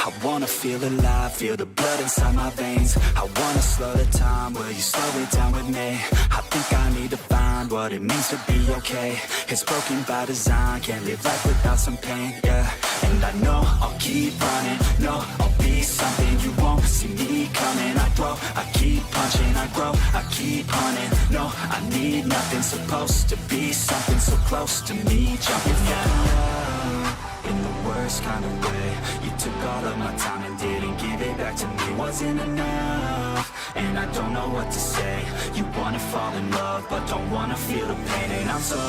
I wanna feel alive, feel the blood inside my veins. I wanna slow the time, will you slow it down with me? I think I need to find what it means to be okay. It's broken by design, can't live life without some pain, yeah. And I know I'll keep running, no, I'll be something you won't see me coming. I grow, I keep punching, I grow, I keep hunting. No, I need nothing, supposed to be something so close to me. Jumping out in the worst kind of way. You took all of my time and didn't give it back to me. Wasn't enough, and I don't know what to say. You wanna fall in love, but don't wanna feel the pain. And I'm so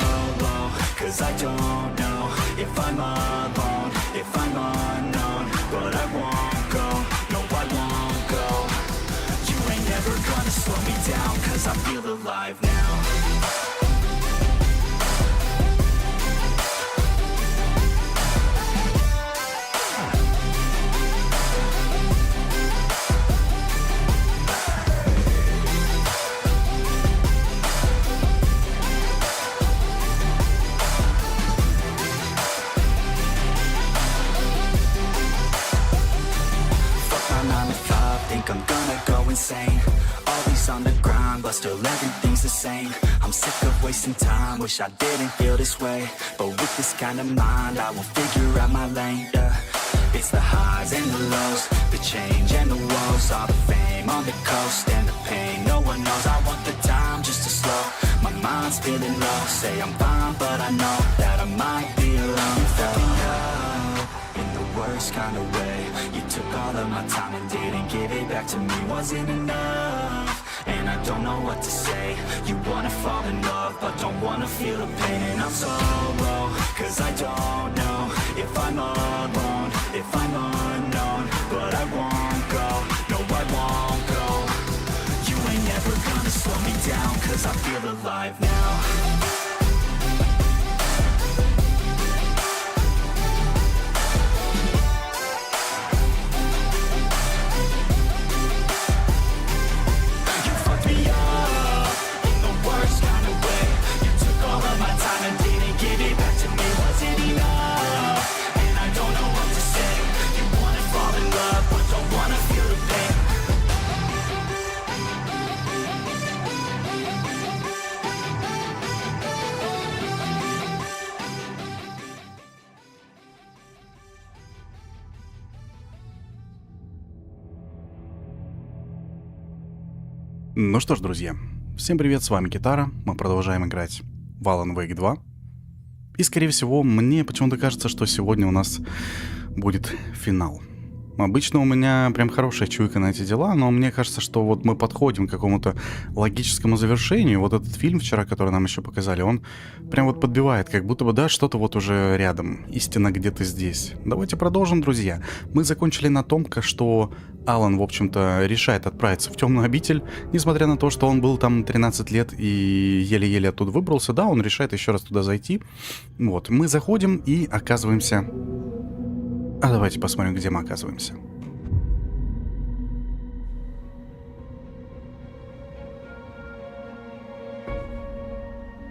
low, cause I don't know if I'm alone, if I'm unknown. But I won't go, no I won't go. You ain't never gonna slow me down, cause I feel alive now. I'm gonna go insane. Always on the grind, but still everything's the same. I'm sick of wasting time, wish I didn't feel this way. But with this kind of mind, I will figure out my lane, yeah. It's the highs and the lows, the change and the woes. All the fame on the coast and the pain no one knows. I want the time just to slow, my mind's feeling low. Say I'm fine, but I know that I might be alone. Fell in the worst kind of way. You took all of my time and didn't give it back to me. Wasn't enough, and I don't know what to say. You wanna fall in love, but don't wanna feel the pain. And I'm so low, cause I don't know if I'm alone, if I'm unknown. But I won't go, no I won't go. You ain't never gonna slow me down, cause I feel alive now. Ну что ж, друзья, всем привет, с вами Китара, мы продолжаем играть в Alan Wake 2. И, скорее всего, мне почему-то кажется, что сегодня у нас будет финал. Обычно у меня прям хорошая чуйка на эти дела, но мне кажется, что вот мы подходим к какому-то логическому завершению. Вот этот фильм вчера, который нам еще показали, он прям вот подбивает, как будто бы, да, что-то вот уже рядом. Истина где-то здесь. Давайте продолжим, друзья. Мы закончили на том, что Алан, в общем-то, решает отправиться в темную обитель, несмотря на то, что он был там 13 лет и еле-еле оттуда выбрался. Да, он решает еще раз туда зайти. Вот, мы заходим и оказываемся... А давайте посмотрим, где мы оказываемся.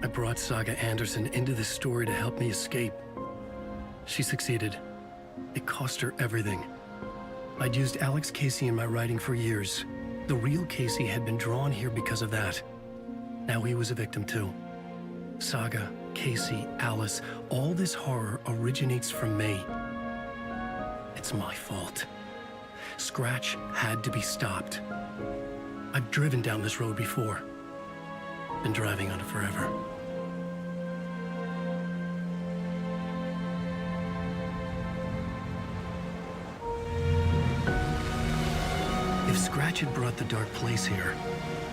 I brought Saga Anderson into this story to help me escape. She succeeded. It cost her everything. I'd used Alex Casey in my writing for years. The real Casey had been drawn here because of that. Now he was a victim too. Saga, Casey, Alice, all this horror originates from me. It's my fault. Scratch had to be stopped. I've driven down this road before. Been driving on it forever. If Scratch had brought the dark place here,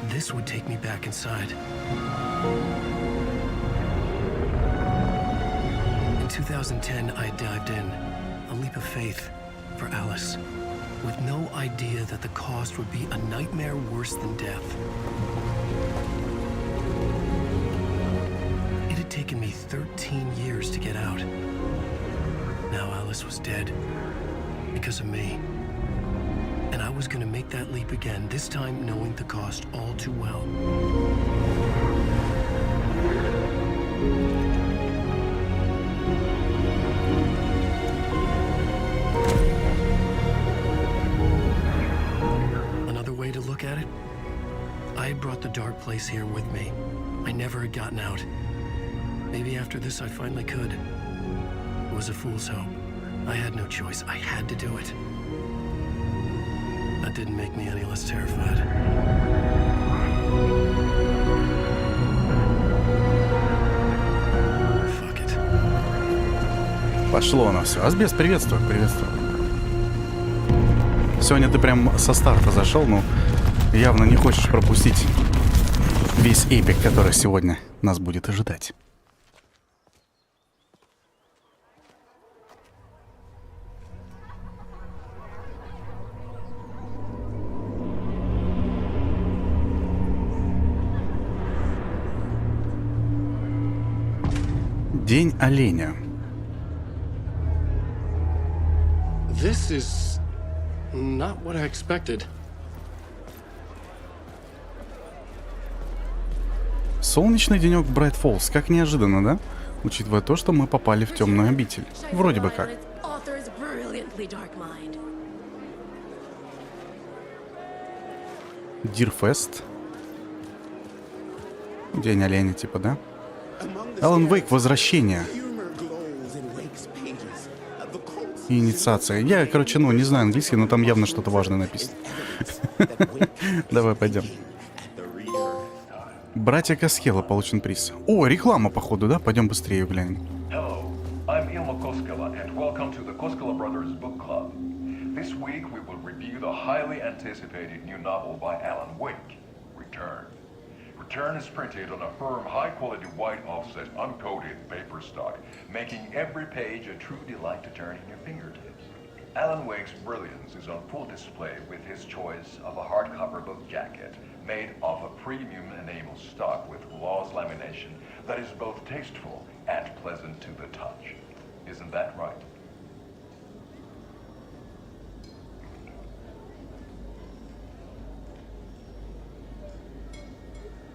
this would take me back inside. In 2010, I dived in, a leap of faith for Alice, with no idea that the cost would be a nightmare worse than death. It had taken me 13 years to get out. Now Alice was dead because of me. And I was going to make that leap again, this time knowing the cost all too well. way to look at it, I had brought the dark place here with me. I never had gotten out. Maybe after this I finally could. It was a fool's hope. I had no choice. I had to do it. That didn't make me any less terrified. Fuck it. Пошло на все. Асбест, приветствую, приветствую. Сегодня ты прям со старта зашел, но явно не хочешь пропустить весь эпик, который сегодня нас будет ожидать. День оленя. This is not what I expected. Солнечный денек в Брайт Фоллс. Как неожиданно, да? Учитывая то, что мы попали в темную обитель. Вроде бы как. Дирфест. День оленя, типа, да? Алан Вейк. Возвращение. Инициация. Я, короче, не знаю английский, но там явно что-то важное написано. Давай пойдем. Братья Каскела, получен приз. О, реклама, походу, да? Пойдем быстрее глянем. This week we will review the highly anticipated new novel by Alan Wake, Return. Return is printed on a firm, high-quality white offset, uncoated paper stock, making every page a true delight to turn in your fingertips. Alan Wake's brilliance is on full display with his choice of a hardcover book jacket made of a premium enamel stock with gloss lamination that is both tasteful and pleasant to the touch. Isn't that right?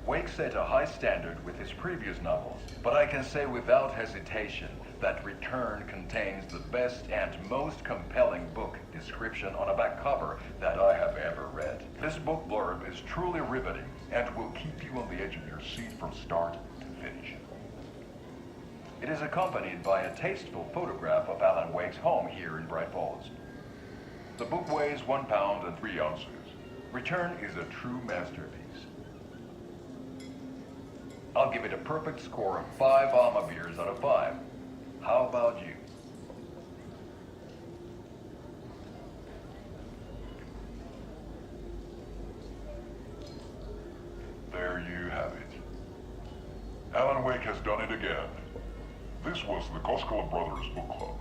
Wake set a high standard with his previous novels, but I can say without hesitation that Return contains the best and most compelling book description on a back cover that I have ever read. This book blurb is truly riveting and will keep you on the edge of your seat from start to finish. It is accompanied by a tasteful photograph of Alan Wake's home here in Bright Falls. The book weighs 1 pound and 3 ounces. Return is a true masterpiece. I'll give it a perfect score of 5 Alma beers out of 5. How about you? There you have it. Alan Wake has done it again. This was the Koskela Brothers Book Club.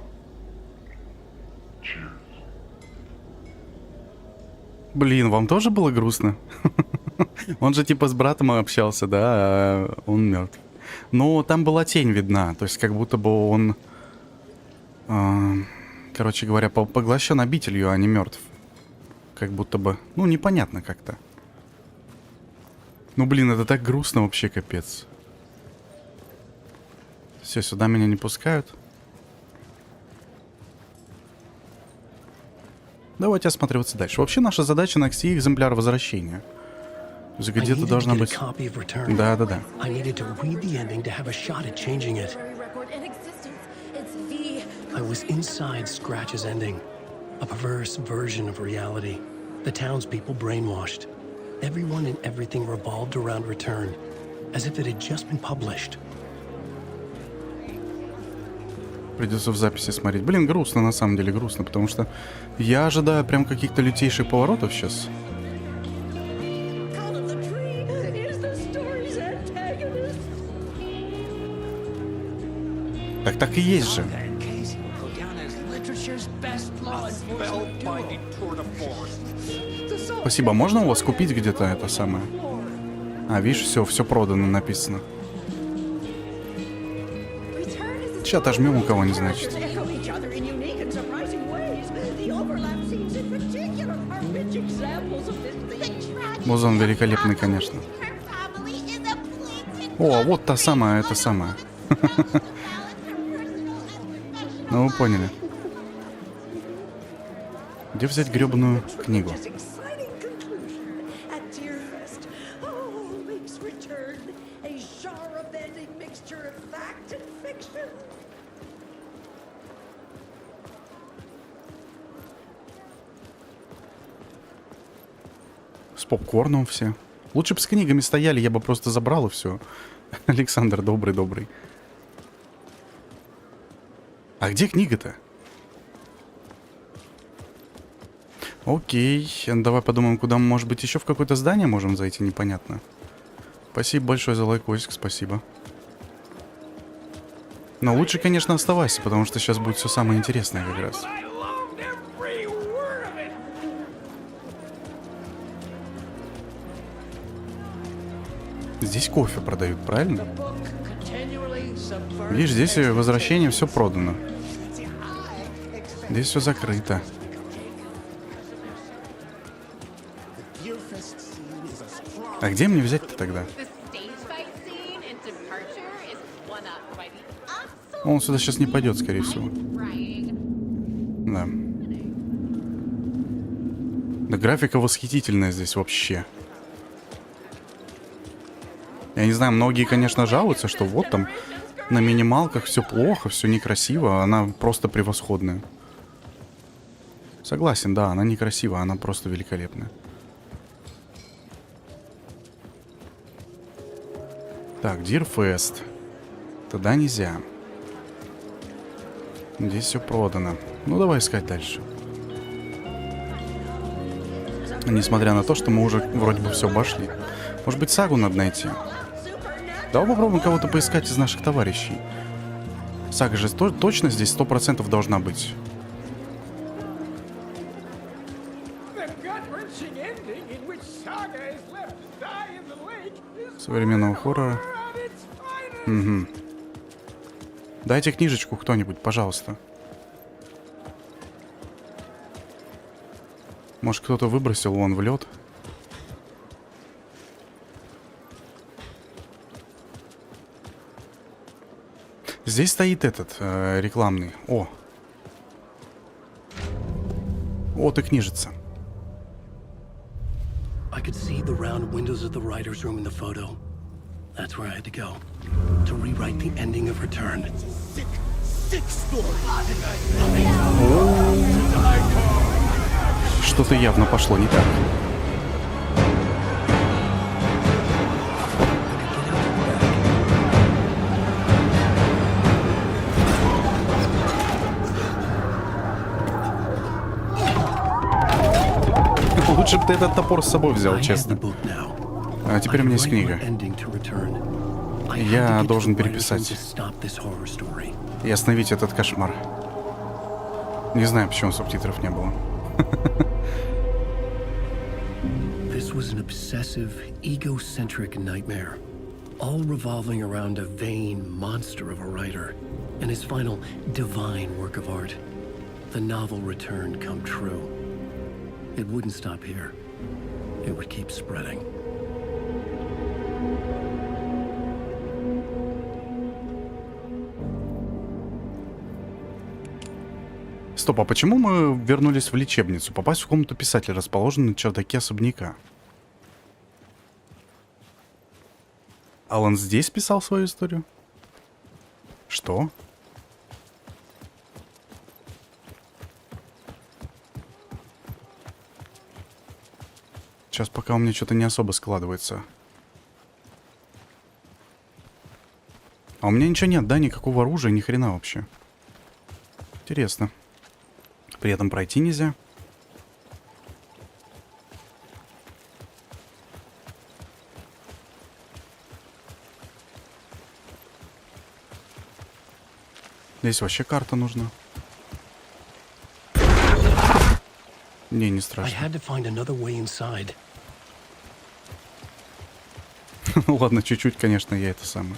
Cheers. Блин, вам тоже было грустно? Он же типа с братом общался, да, а он мертв. Но там была тень видна, то есть как будто бы он, короче говоря, поглощен обителью, а не мертв. Как будто бы, непонятно как-то. Блин, это так грустно вообще, капец. Все, сюда меня не пускают. Давайте осматриваться дальше. Вообще наша задача найти экземпляр возвращения. Где-то должна быть... Да. I was inside Scratch's ending, a perverse version of reality. The townspeople brainwashed. Everyone and everything revolved around Return, as if it had just been published. Придется в записи смотреть. Блин, грустно, на самом деле грустно, потому что я ожидаю прям каких-то лютейших поворотов сейчас. Так и есть же. Спасибо, можно у вас купить где-то это самое? А, видишь, все продано, написано. Сейчас отожмем у кого-нибудь, значит. Музон великолепный, конечно. О, вот та самая, это самая. Ну, вы поняли. Где взять гребаную книгу? С попкорном все. Лучше бы с книгами стояли, я бы просто забрал и все. Александр, добрый. А где книга-то? Окей, давай подумаем, куда мы, может быть, еще в какое-то здание можем зайти, непонятно. Спасибо большое за лайкосик, спасибо. Но лучше, конечно, оставайся, потому что сейчас будет все самое интересное как раз. Здесь кофе продают, правильно? Видишь, здесь возвращение все продано. Здесь все закрыто. А где мне взять-то тогда? Он сюда сейчас не пойдет, скорее всего. Да. Да, графика восхитительная здесь вообще. Я не знаю, многие, конечно, жалуются, что вот там на минималках все плохо, все некрасиво, а она просто превосходная. Согласен, да, она некрасивая, она просто великолепная. Так, Дирфест. Туда нельзя. Здесь все продано. Ну, давай искать дальше. Несмотря на то, что мы уже вроде бы все обошли. Может быть, сагу надо найти? Давай попробуем кого-то поискать из наших товарищей. Сага же точно здесь 100% должна быть. Современного хоррора. Угу. Дайте книжечку кто-нибудь, пожалуйста. Может, кто-то выбросил вон в лед. Здесь стоит этот рекламный. О! Вот и книжица. I could see the round windows of the writer's room in the photo. That's where I had to go to rewrite the ending of Return. Что-то явно пошло не так. Лучше бы ты этот топор с собой взял, честно. А теперь у меня есть книга. Я должен переписать и остановить этот кошмар. Не знаю, почему субтитров не было. This was an obsessive, egocentric nightmare, all revolving around a vain monster of a writer and his final divine work of art, the novel Return come true. It wouldn't stop here. It would keep spreading. Стоп, а почему мы вернулись в лечебницу? Попасть в комнату писателя, расположенную на чердаке особняка. Алан здесь писал свою историю? Что? Сейчас пока у меня что-то не особо складывается. А у меня ничего нет, да? Никакого оружия, ни хрена вообще. Интересно. При этом пройти нельзя. Здесь вообще карта нужна. Не страшно. Ладно, чуть-чуть, конечно, я это самое.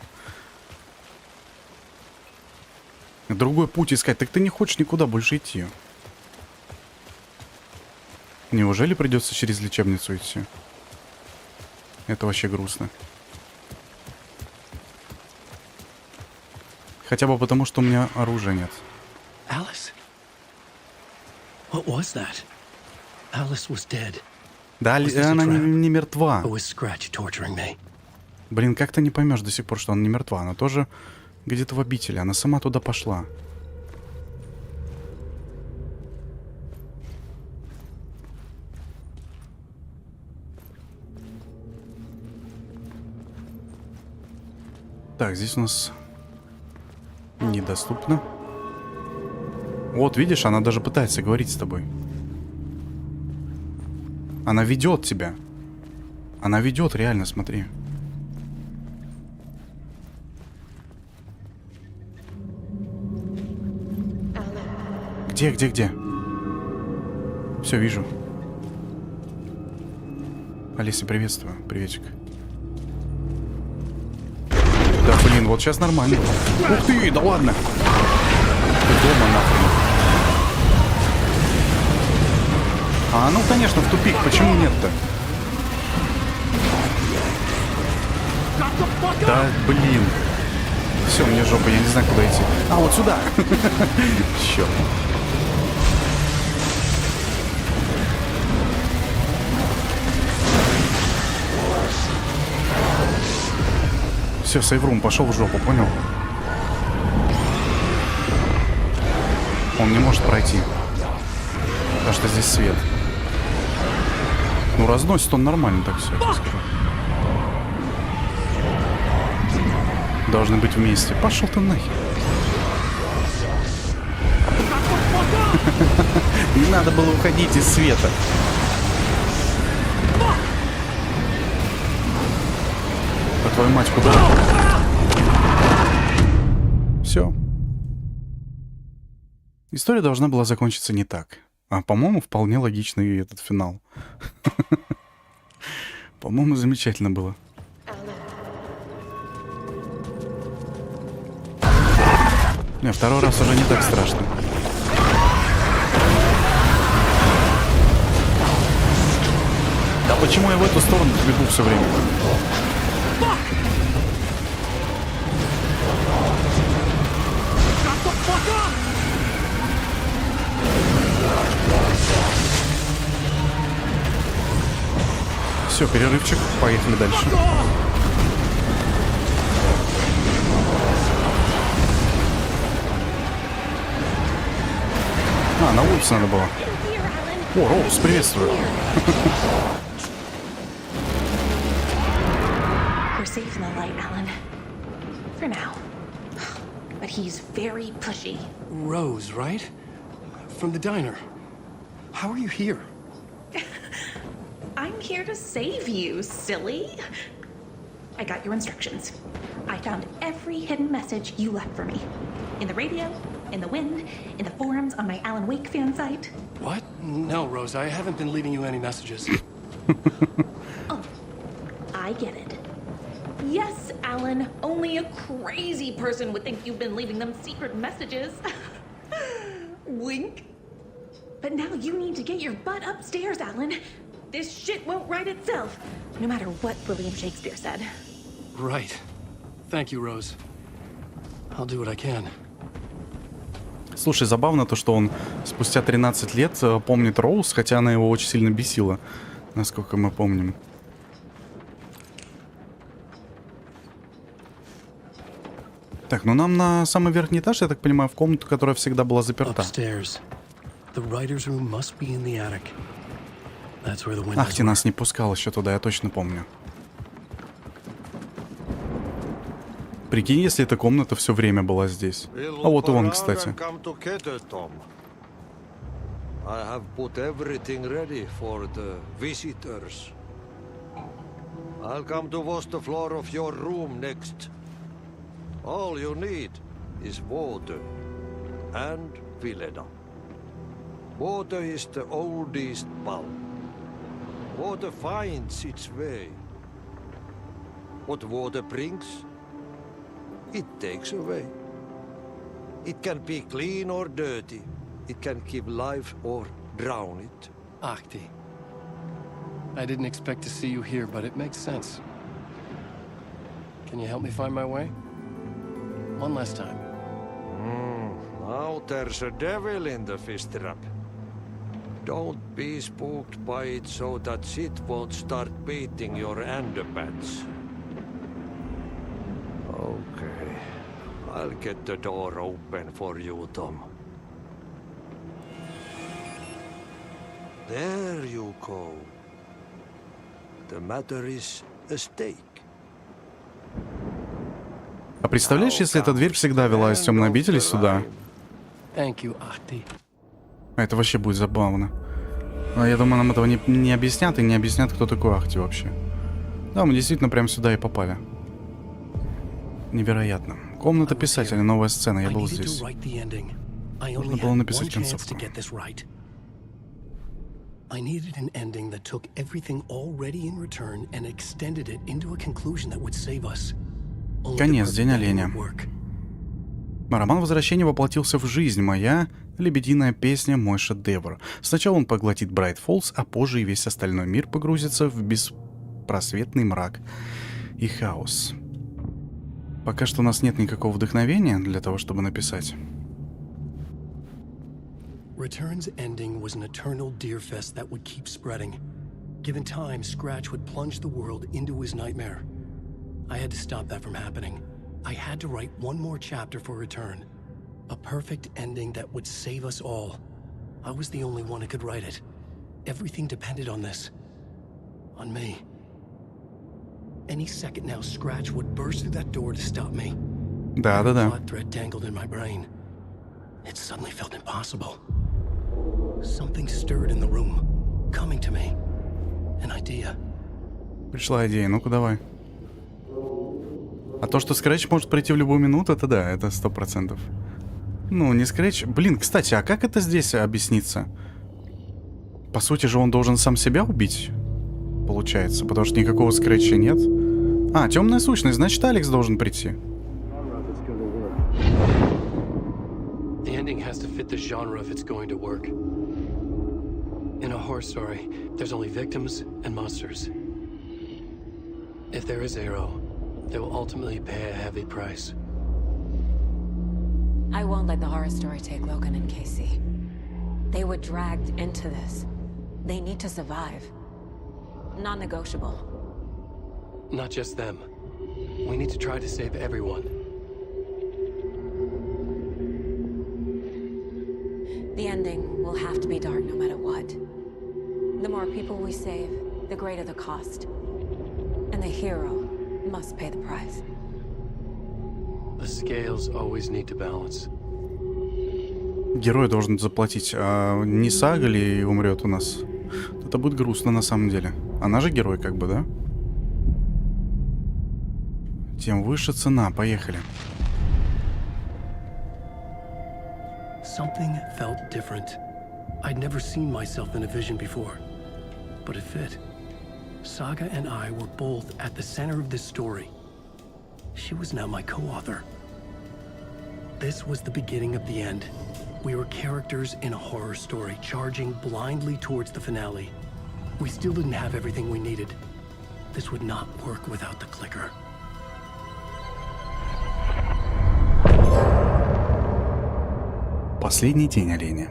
Другой путь искать. Так ты не хочешь никуда больше идти. Неужели придется через лечебницу идти? Это вообще грустно. Хотя бы потому, что у меня оружия нет. Alice? What was that? Alice was dead. Да, она не мертва. Or was Scratch torturing me? Блин, как ты не поймешь до сих пор, что она не мертва? Она тоже где-то в обители. Она сама туда пошла. Так, здесь у нас недоступно. Вот, видишь, она даже пытается говорить с тобой. Она ведет тебя. Она ведет, реально, смотри. Где? Все, вижу. Алиса, приветствую. Приветик. Да, блин, вот сейчас нормально. Ух ты, да ладно. Ты дома нахрен. А, ну, конечно, в тупик. Почему нет-то? Да, блин. Все, мне жопа, я не знаю, куда идти. А, вот сюда. Черт. Все, сейврум пошел в жопу, понял? Он не может пройти. Потому что здесь свет. Ну, разносит он нормально так все, я скажу. Должны быть вместе. Пошел ты нахер. Не надо было уходить из света. А твою мать куда? Все. История должна была закончиться не так. А, по-моему, вполне логичный этот финал. По-моему, замечательно было. Не, второй раз уже не так страшно. Да почему я в эту сторону бегу все время? Все, перерывчик, поехали дальше. А, на улице надо было. О, Роуз, приветствую. We're safe in the light, Alan. For now. But he's very pushy. Rose, right? From the diner. How are you here? I'm here to save you, silly. I got your instructions. I found every hidden message you left for me. In the radio, in the wind, in the forums on my Alan Wake fan site. What? No, Rose, I haven't been leaving you any messages. Oh, I get it. Yes, Alan, only a crazy person would think you've been leaving them secret messages. Wink. But now you need to get your butt upstairs, Alan. This shit won't right itself, no matter what William Shakespeare said. Right. Thank you, Rose. I'll do what I can. Слушай, забавно то, что он спустя 13 лет помнит Роуз, хотя она его очень сильно бесила, насколько мы помним. Так, ну нам на самый верхний этаж, я так понимаю, в комнату, которая всегда была заперта. Ах, ты нас не пускал еще туда, я точно помню. Прикинь, если эта комната все время была здесь. А вот и он, кстати. All you need is water and Vileda. Water is the oldest bulb. Water finds its way. What water brings, it takes away. It can be clean or dirty. It can give life or drown it. Ahti. I didn't expect to see you here, but it makes sense. Can you help me find my way? One last time. Now there's a devil in the fish trap. Don't be spooked by it so that shit won't start beating your underpants. Okay. I'll get the door open for you, Tom. There you go. The matter is a stake. А представляешь, если эта дверь всегда вела из темной обители сюда? Thank you, Ahti. Это вообще будет забавно. Но я думаю, нам этого не объяснят, и не объяснят, кто такой Ахти вообще. Да, мы действительно прямо сюда и попали. Невероятно. Комната писателя, новая сцена, я был здесь. Нужно было написать концовку. I needed an ending that took everything already in return and extended it into a conclusion that would save us. Конец, День оленя. Роман «Возвращение» воплотился в жизнь. Моя лебединая песня, мой шедевр. Сначала он поглотит Брайт Фоллс, а позже и весь остальной мир погрузится в беспросветный мрак и хаос. Пока что у нас нет никакого вдохновения для того, чтобы написать. Return's ending was an eternal deerfest that would keep spreading. Given time, Scratch would plunge the world into his nightmare. I had to stop that from happening. I had to write one more chapter for Return. A perfect ending that would save us all. I was the only one who could write it. Everything depended on this. On me. Any second now, Scratch would burst through that door to stop me. Да. Plot thread tangled in my brain. It suddenly felt impossible. Something stirred in the room, coming to me. An idea. Пришла идея, ну-ка давай. А то, что Scratch может прийти в любую минуту, это да, это 100%. Ну, не Scratch. Блин, кстати, а как это здесь объяснится? По сути же он должен сам себя убить, получается, потому что никакого Scratch'а нет. А, темная сущность, значит, Алекс должен прийти. The ending has to fit the genre if it's going to work. In a horror story, there's only victims and monsters. If there is Arrow, they will ultimately pay a heavy price. I won't let the horror story take Logan and Casey. They were dragged into this. They need to survive. Non-negotiable. Not just them. We need to try to save everyone. The ending will have to be dark no matter what. The more people we save, the greater the cost. And the hero must pay the price. The scales always need to balance. Герой должен заплатить. А не Сага ли умрет у нас? Это будет грустно на самом деле. Она же герой как бы, да? Тем выше цена. Поехали. Something felt different. I'd never seen myself in a vision before, but it fit. Saga and I were both at the center of this story. She was now my co-author. This was the beginning of the end. We were characters in a horror story, charging blindly towards the finale. We still didn't have everything we needed. This would not work without the clicker. Последний день оленя.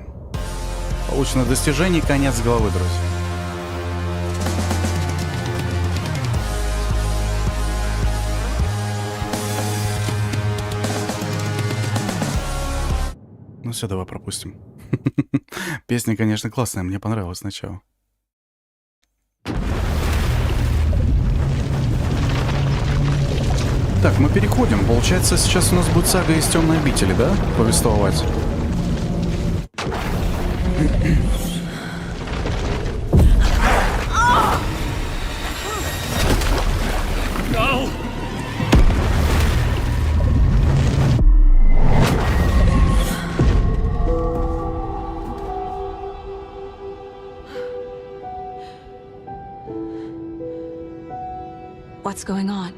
Получено достижение, конец головы, друзья. Ну все, давай пропустим. Песня, конечно, классная, мне понравилась сначала. Так, мы переходим. Получается, сейчас у нас будет сага из темной обители, да? Повествовать. What's going on?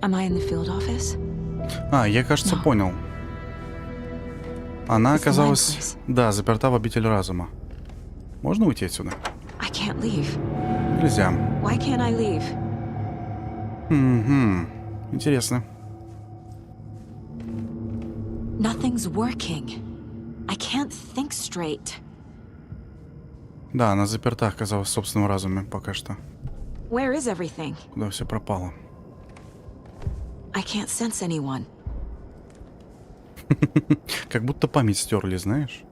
Am I in the field office? А, я, кажется, понял. Она оказалась, да, заперта в обитель разума. Можно уйти отсюда? I can't leave. Нельзя. Why can't I leave? Угу. Интересно. Nothing's working. I can't think straight. Да, она заперта оказалась в собственном разуме пока что. Where is everything? Куда все пропало? I can't sense anyone. Как будто память стерли, знаешь?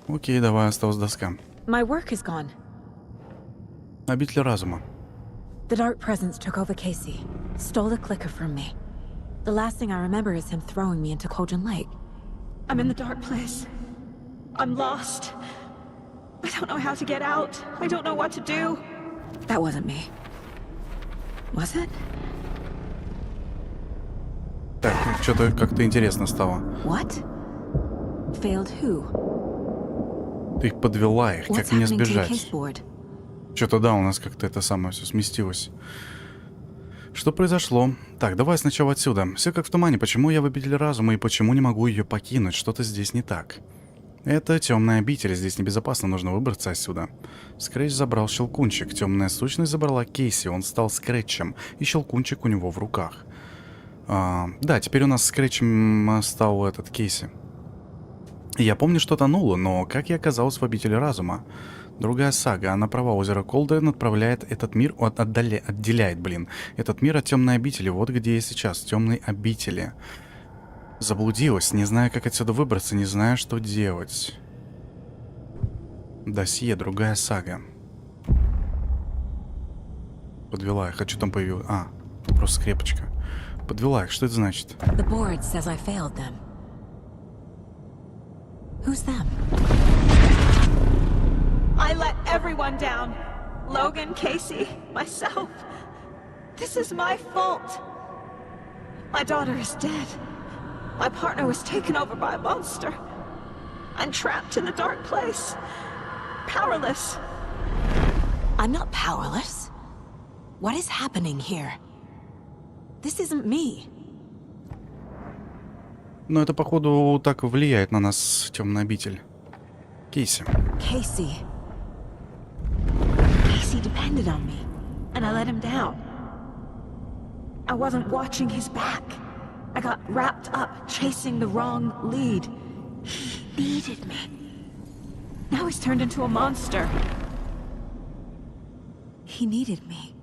Окей, давай, осталась доска. My work is gone. Обитель разума. The dark presence took over Casey, stole the clicker from me. The last thing I remember is him throwing me into Cauldron Lake. I'm in the dark place. I'm lost. I don't know how to get out. I don't know what to do. That wasn't me. Was it? Так, что-то как-то интересно стало. What? Failed who? Ты их подвела их, What's как мне happening to the сбежать? caseboard? Что-то да, у нас как-то это самое все сместилось. Что произошло? Так, давай сначала отсюда. Все как в тумане. Почему я в обители разума и почему не могу ее покинуть? Что-то здесь не так. Это темная обитель, здесь небезопасно, нужно выбраться отсюда. Скретч забрал щелкунчик. Темная сущность забрала Кейси, он стал Скретчем, и щелкунчик у него в руках. Да, теперь у нас Скретчем стал этот Кейси. Я помню, что тонуло, но как я оказалась в обители разума? Другая сага, она права, озеро Колден отправляет этот мир, отделяет, этот мир от темной обители. Вот где я сейчас, в темной обители. Заблудилась, не знаю, как отсюда выбраться, не знаю, что делать. Досье, другая сага. Подвела их, а что там появилось? А, это просто скрепочка. Подвела их, что это значит? The board says I failed them. Who's them? I let everyone down. Logan, Casey, myself. This is my fault. My daughter is dead. My partner was taken over by a monster. I'm trapped in the dark place. Powerless. I'm not powerless. What is happening here? This isn't me. Но это, походу, так влияет на нас, темная обитель. Кейси. Casey. Casey depended on me, and I let him down. I wasn't watching his back. I got wrapped up chasing the wrong lead. He needed me. Now he's turned into a monster. He needed me.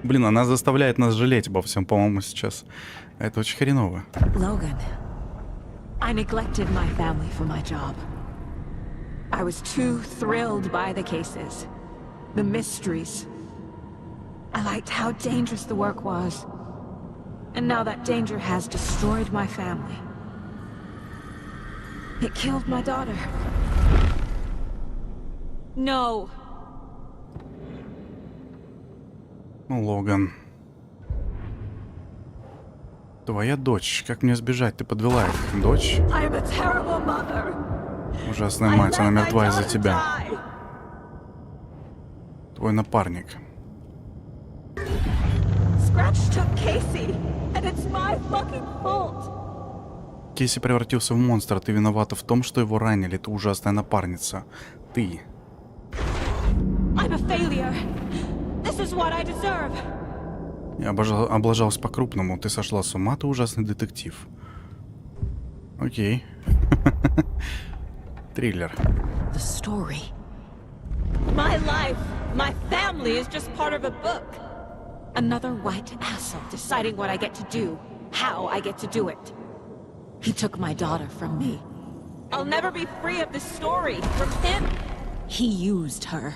Блин, она заставляет нас жалеть обо всем, по-моему, сейчас. Это очень хреново. Logan. I neglected my family for my job. I was too thrilled by the cases, the mysteries. I liked how dangerous the work was. And now that danger has destroyed my family. It killed my daughter. No. Логан. Твоя дочь. Как мне сбежать? Ты подвела их. Дочь? I'm a terrible mother. Ужасная мать, она мертва из-за тебя. Твой напарник. Scratch took Casey, and it's my fucking fault. Кейси превратился в монстра. Ты виновата в том, что его ранили. Ты ужасная напарница. Ты. I'm a failure. This is what I deserve. Я облажалась по-крупному. Ты сошла с ума, ты ужасный детектив. Окей. Триллер. The story. My life, my family is just part of a book. Another white asshole deciding what I get to do, how I get to do it. He took my daughter from me. I'll never be free of this story from him. He used her.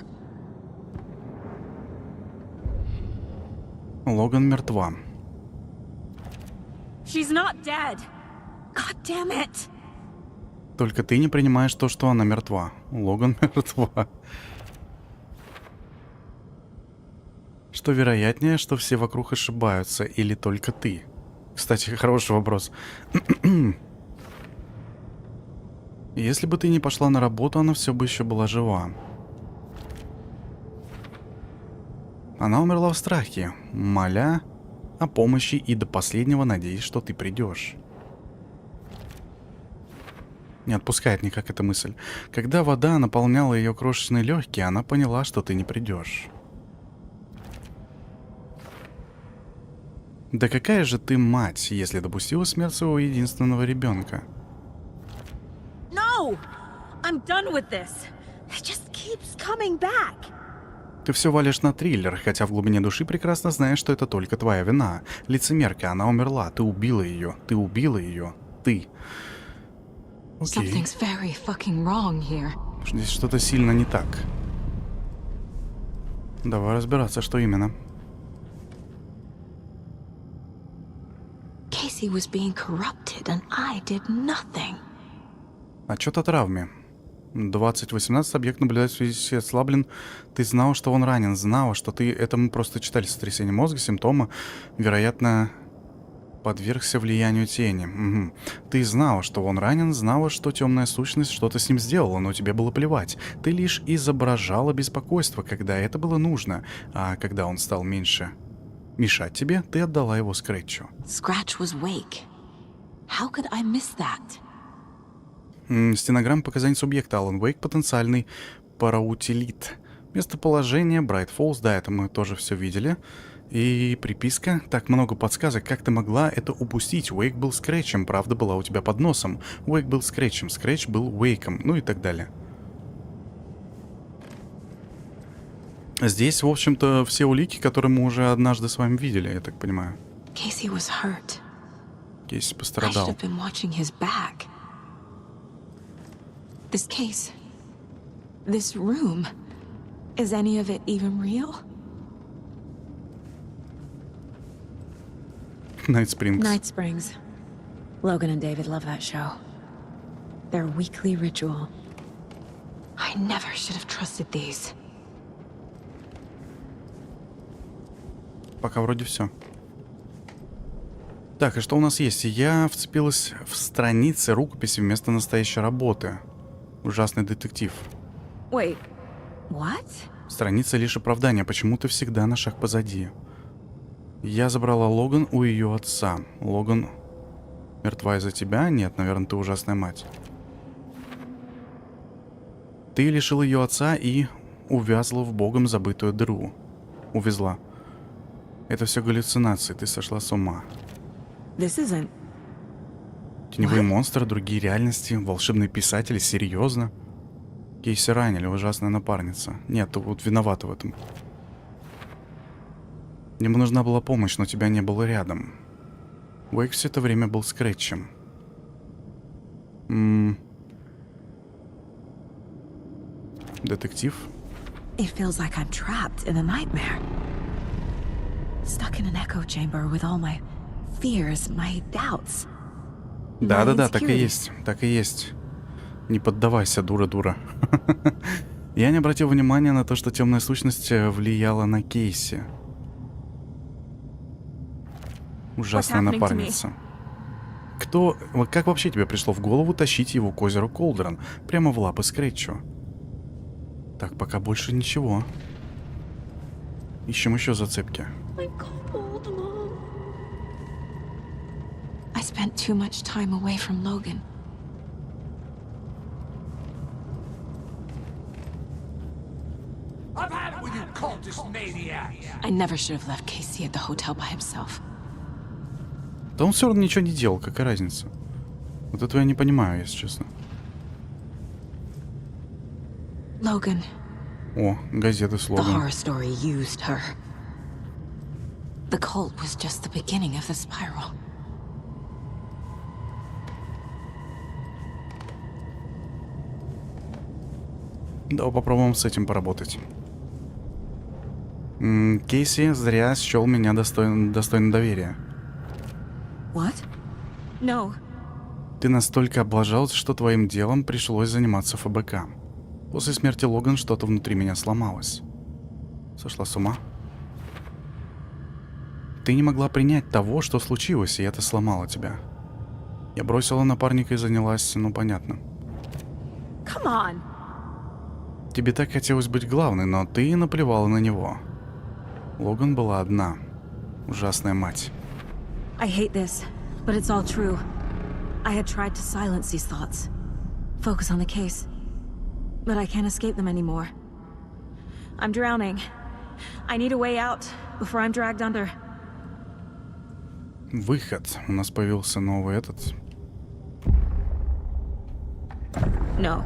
Логан мертва. She's not dead. God damn it. Только ты не принимаешь то, что она мертва. Логан мертва. Что вероятнее, что все вокруг ошибаются, или только ты? Кстати, хороший вопрос. Если бы ты не пошла на работу, она все бы еще была жива. Она умерла в страхе, моля о помощи и до последнего надеясь, что ты придешь. Не отпускает никак эта мысль. Когда вода наполняла ее крошечные легкие, она поняла, что ты не придешь. Да какая же ты мать, если допустила смерть своего единственного ребенка? No! I'm done with this. I just keeps coming back. Ты все валишь на триллер, хотя в глубине души прекрасно знаешь, что это только твоя вина. Лицемерка, она умерла, ты убила ее, ты убила ее, ты. Окей. Something's very fucking wrong here. Здесь что-то сильно не так. Давай разбираться, что именно. Casey was being corrupted, and I did nothing. Отчет о травме. 2018 объект наблюдательности ослаблен. Ты знала, что он ранен, знала, что ты... Это мы просто читали сотрясение мозга, симптомы. Вероятно, подвергся влиянию тени. Угу. Ты знала, что он ранен, знала, что темная сущность что-то с ним сделала, но тебе было плевать. Ты лишь изображала беспокойство, когда это было нужно, а когда он стал меньше мешать тебе, ты отдала его Скретчу. Scratch was Wake. How could I miss that? Стенограмма показаний субъекта. Алан Уэйк, потенциальный параутилит. Местоположение Брайт Фоллс, да, это мы тоже все видели. И приписка. Так много подсказок, как ты могла это упустить? Уэйк был Скретчем, правда была у тебя под носом. Уэйк был Скретчем, Скретч был Уэйком, ну и так далее. Здесь, в общем-то, все улики, которые мы уже однажды с вами видели, я так понимаю. Casey was hurt. Кейси I should пострадал. have been watching his back. This case, this room, is any of it even real? Найт Спрингс. Night Springs. Logan and David love that show. Their weekly ritual. I never should have trusted these. Пока вроде все. Так, и что у нас есть? Я вцепилась в страницы рукописи вместо настоящей работы. Ужасный детектив. Wait, what? Страница лишь оправдания, почему ты всегда на шаг позади. Я забрала Логан у ее отца. Логан мертва из-за тебя? Нет, наверное, ты ужасная мать. Ты лишил ее отца и увязла в богом забытую дыру. Увезла. Это все галлюцинации, ты сошла с ума. This isn't... Теневые монстры, другие реальности, волшебные писатели, серьезно? Кейси ранили, ужасная напарница. Нет, ты вот виновата в этом. Мне бы нужна была помощь, но тебя не было рядом. Уэйк все это время был Скретчем. Детектив? It feels like I'm trapped in a nightmare. Stuck in an echo chamber with all my fears, my doubts. Да-да-да, так и есть, так и есть. Не поддавайся, дура-дура. Я не обратил внимания на то, что темная сущность влияла на Кейси. Ужасная напарница. Кто... Как вообще тебе пришло в голову тащить его к озеру Колдрон? Прямо в лапы Скретчу? Так, пока больше ничего. Ищем еще зацепки. I spent too much time away from Logan. I've had it with you cultist maniacs! I never should have left Casey at the hotel by himself. Да он все равно ничего не делал, какая разница? Вот этого я не понимаю, если честно. Logan. О, газеты с The Логан. horror story used her. The cult was just the beginning of the spiral. Давай попробуем с этим поработать. Кейси зря счел меня достойным доверия. What? No. Ты настолько облажался, что твоим делом пришлось заниматься ФБК. После смерти Логан что-то внутри меня сломалось. Сошла с ума? Ты не могла принять того, что случилось, и это сломало тебя. Я бросила напарника и занялась, ну понятно. Come on. Тебе так хотелось быть главной, но ты наплевала на него. Логан была одна. Ужасная мать. I hate this, but it's all true. I had tried to silence these thoughts. Focus on the case. But I can't escape them anymore. I'm drowning. I need a way out before I'm dragged under. Выход. У нас появился новый этот. No.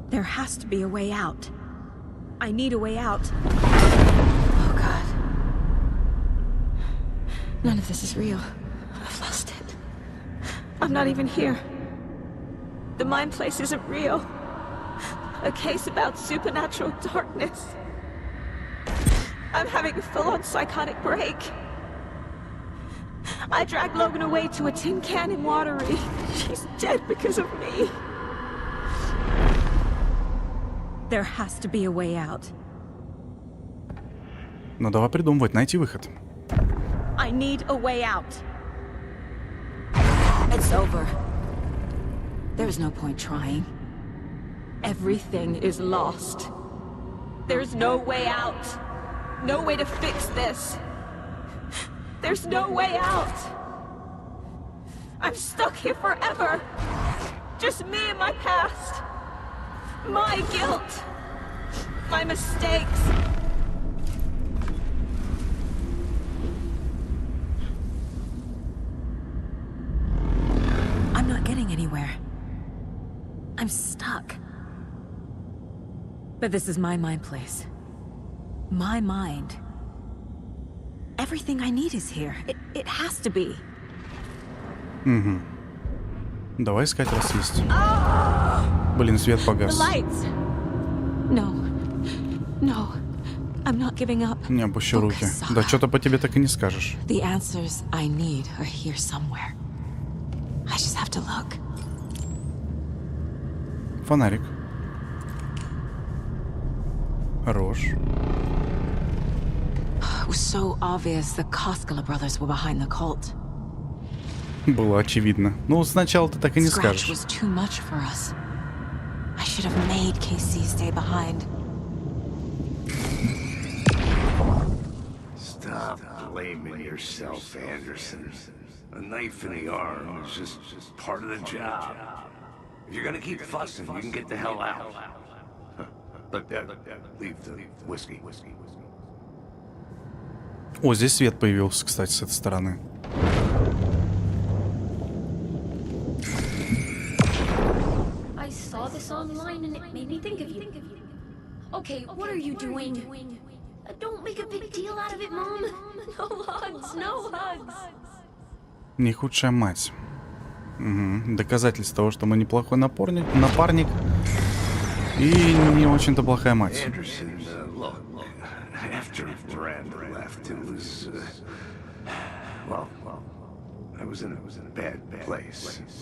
There has to be a way out. I need a way out. Oh, God. None of this is real. I've lost it. I'm not even here. The mind place isn't real. A case about supernatural darkness. I'm having a full-on psychotic break. I dragged Logan away to a tin can in Watery. She's dead because of me. There has to be a way out. Ну давай придумывать, найти выход. I need a way out. It's over. There's no point trying. Everything is lost. There's no way out. No way to fix this. There's no way out. I'm stuck here forever. Just me and my past. My guilt. My mistakes. I'm not getting anywhere. I'm stuck. But this is my mind place. My mind. Everything I need is here. It has to be. Угу. Давай искать, раз есть. Блин, свет погас. No. No. I'm not giving up. Не опущу руки. Да что-то по тебе так и не скажешь. The answers I need are here somewhere. I just have to look. Фонарик. Хорош. It was so obvious the Koskela brothers were behind the cult. Было очевидно. Ну, сначала ты так и не Scratch скажешь. was too much for us. I should have made KC stay behind. Stop blaming yourself, Anderson. A knife in the arm is just part of the job. If you're gonna keep fussing, you can get the hell out. Look, leave the whiskey. О, здесь свет появился, кстати, с этой стороны. I saw this online and it made me think of you. Okay, what are you doing? Don't make a big deal out of it, Mom. No hugs, no hugs. Не худшая мать. Угу. Доказательство того, что мы неплохой напарник и не очень-то плохая мать.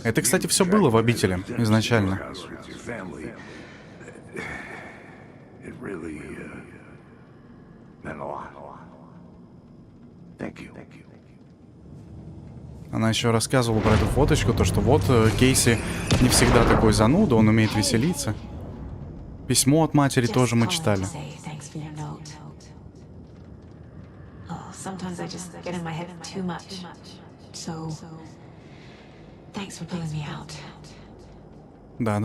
Это, кстати, все было в обители изначально. Она еще рассказывала про эту фоточку, то что вот Кейси не всегда такой зануда, он умеет веселиться. Письмо от матери тоже мы читали. Да.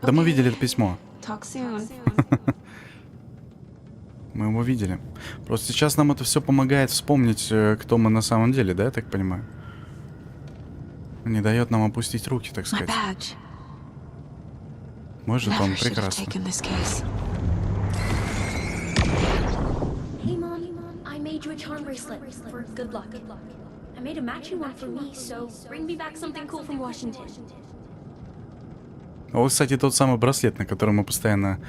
Да мы видели это письмо. Мы его видели. Просто сейчас нам это все помогает вспомнить, кто мы на самом деле, да, я так понимаю? Не дает нам опустить руки, так сказать. Мой жетон, прекрасно. Hey, Mom, I made you a charm bracelet for good luck. I made a matching one for me, so bring me back something cool from Washington. Вот, кстати, тот самый браслет, на который мы постоянно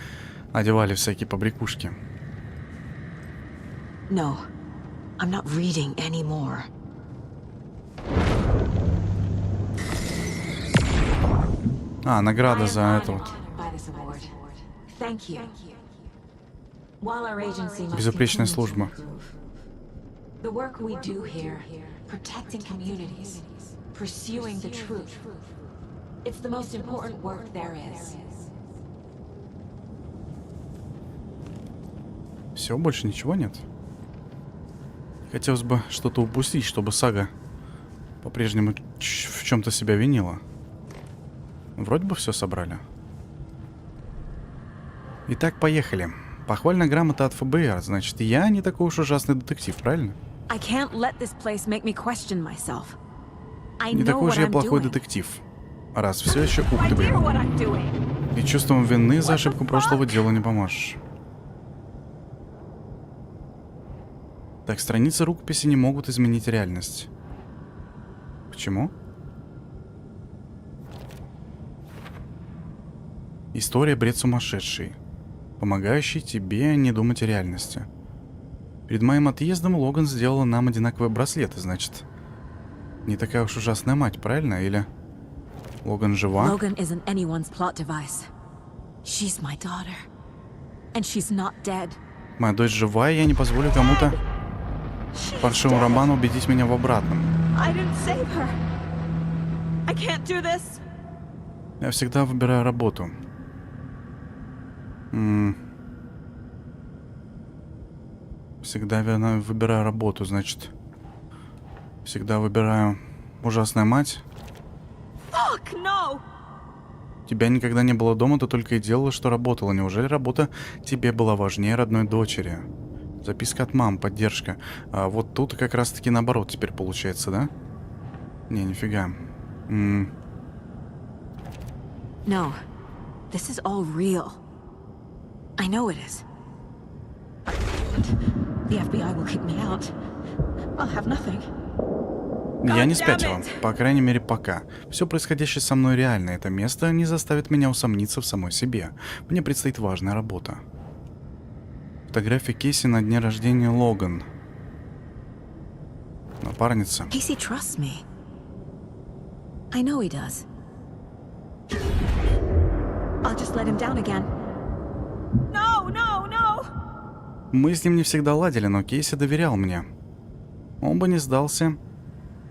одевали всякие побрякушки. No, I'm not reading anymore. А, награда за это вот. Безупречная служба. Все, больше ничего нет. Хотелось бы что-то упустить, чтобы сага по-прежнему в чем-то себя винила. Вроде бы все собрали. Итак, поехали. Похвальная грамота от ФБР. Значит, я не такой уж ужасный детектив, правильно? Не такой же я плохой детектив. Раз все еще... Ух ты, блин. И чувством вины за ошибку прошлого делу не поможешь. Так, страницы рукописи не могут изменить реальность. Почему? История бред сумасшедший, помогающий тебе не думать о реальности. Перед моим отъездом Логан сделала нам одинаковые браслеты, значит, не такая уж ужасная мать, правильно? Или Логан жива? Logan isn't anyone's plot device. She's my daughter. And she's not dead. Моя дочь жива, и я не позволю кому-то паршивому роману убедить меня в обратном. I didn't save her. I can't do this. Я всегда выбираю работу. Всегда выбираю работу, значит. Всегда выбираю ужасная мать. Fuck, no. Тебя никогда не было дома, ты только и делала, что работала. Неужели работа тебе была важнее родной дочери? Записка от мам, поддержка. А вот тут как раз-таки наоборот теперь получается, да? Не, нифига. No, this is all real. I know it is. The FBI will kick me out. I'll have nothing. Я не спятила, по крайней мере пока. Все происходящее со мной реально. Это место не заставит меня усомниться в самой себе. Мне предстоит важная работа. Фотография Кейси на дне рождения Логан. Напарница. Casey trusts me. I know he does. I'll just let him down again. No, no, no. Мы с ним не всегда ладили, но Кейси доверял мне. Он бы не сдался,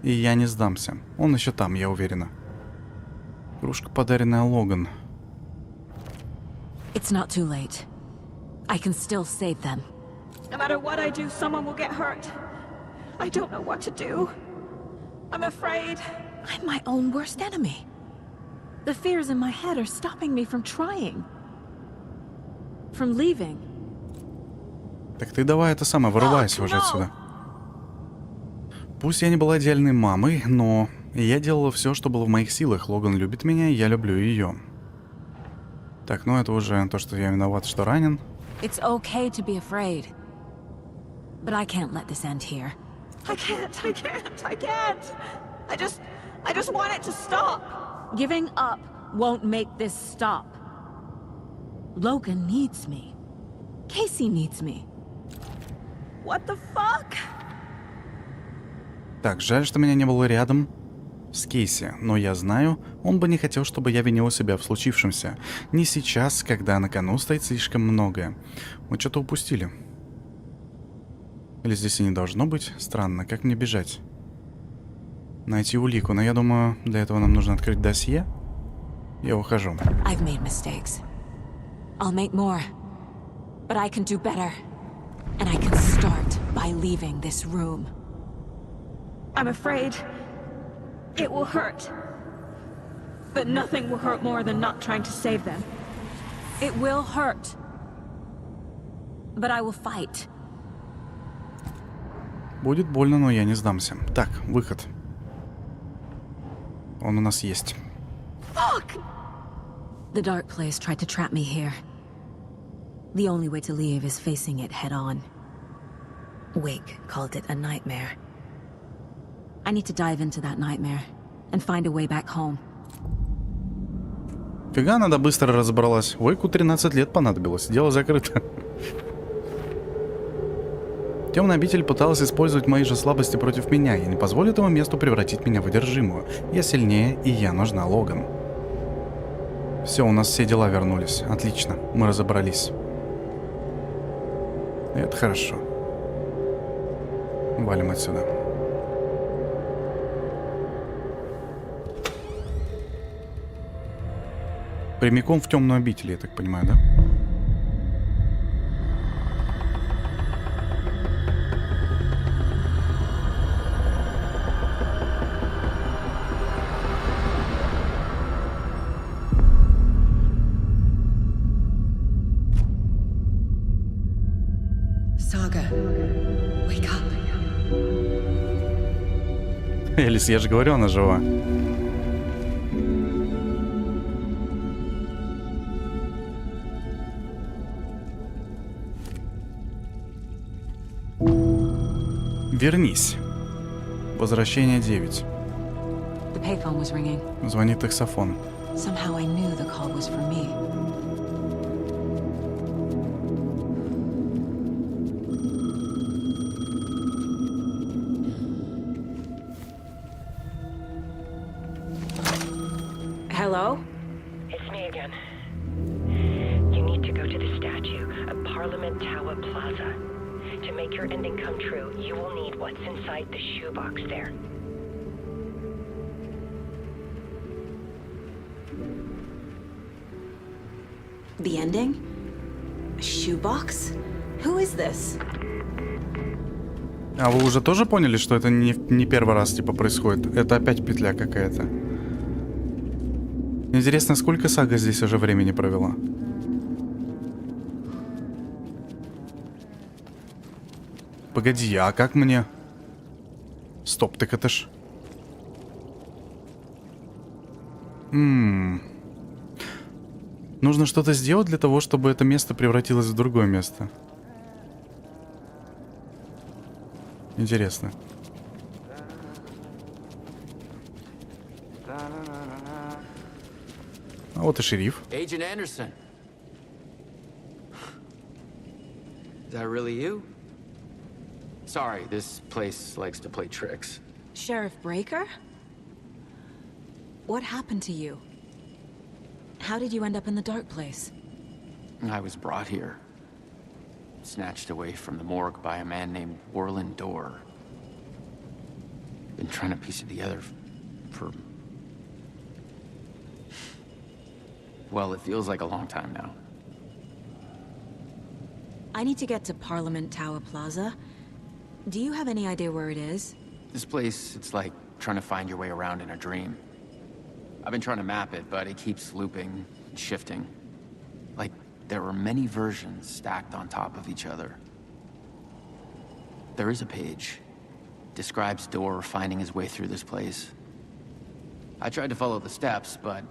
и я не сдамся. Он еще там, я уверена. Кружка, подаренная Логан. It's not too late. I can still save them. No matter what I do, someone will get hurt. I don't know what to do. I'm afraid. I'm my own worst enemy. The fears in my head are stopping me from trying. From leaving. Так ты давай это самое, вырывайся уже отсюда. Пусть я не была идеальной мамой, но я делала все, что было в моих силах. Логан любит меня, и я люблю ее. Так, ну это уже то, что я виноват, что ранен. It's okay to be afraid. But I can't let this end here. I can't. I just want it to stop. Giving up won't make this stop. Logan needs me. Casey needs me. What the fuck? Так, жаль, что меня не было рядом с Кейси, но я знаю, он бы не хотел, чтобы я винил себя в случившемся. Не сейчас, когда на кону стоит слишком многое. Мы что-то упустили. Или здесь и не должно быть? Странно, как мне бежать? Найти улику, но я думаю, для этого нам нужно открыть досье. Я ухожу. I've made mistakes. I'll make more. But I can do better. And I can start by leaving this room. I'm afraid it will hurt. But nothing will hurt more than not trying to save them. It will hurt. But I will fight. Будет больно, но я не сдамся. Так, выход. Он у нас есть. Fuck! The dark place tried to trap me here. The only way to leave is facing it head on. Wake called it a nightmare. I need to dive into that nightmare and find a way back home. Фига, надо быстро разобралась. Вейку 13 лет понадобилось. Дело закрыто. Темная обитель пыталась использовать мои же слабости против меня. Я не позволю этому месту превратить меня в одержимую. Я сильнее, и я нужна Логан. Все, у нас все дела вернулись. Отлично, мы разобрались. Это хорошо. Валим отсюда. Прямиком в темную обитель, я так понимаю, да? Элис, я же говорю, она жива. Вернись. Возвращение 9. The payphone was ringing. Звонит таксофон. Somehow I knew the call was for me. Hello? It's me again. You need to go to the statue at Parliament Tower Plaza. To make your ending come true, you will need what's inside the shoebox there. The ending? A shoebox? Who is this? А вы уже тоже поняли, что это не первый раз типа происходит? Это опять петля какая-то. Интересно, сколько Сага здесь уже времени провела? Погоди, а как мне... Стоп, так это ж... Нужно что-то сделать для того, чтобы это место превратилось в другое место. Интересно. А вот и шериф. Agent Anderson. Is that really you? Sorry, this place likes to play tricks. Sheriff Breaker? What happened to you? How did you end up in the dark place? I was brought here. Snatched away from the morgue by a man named Warland Dorr. Been trying to piece it together for... Well, it feels like a long time now. I need to get to Parliament Tower Plaza. Do you have any idea where it is? This place, it's like trying to find your way around in a dream. I've been trying to map it, but it keeps looping and shifting. Like there are many versions stacked on top of each other. There is a page. Describes Dorr finding his way through this place. I tried to follow the steps, but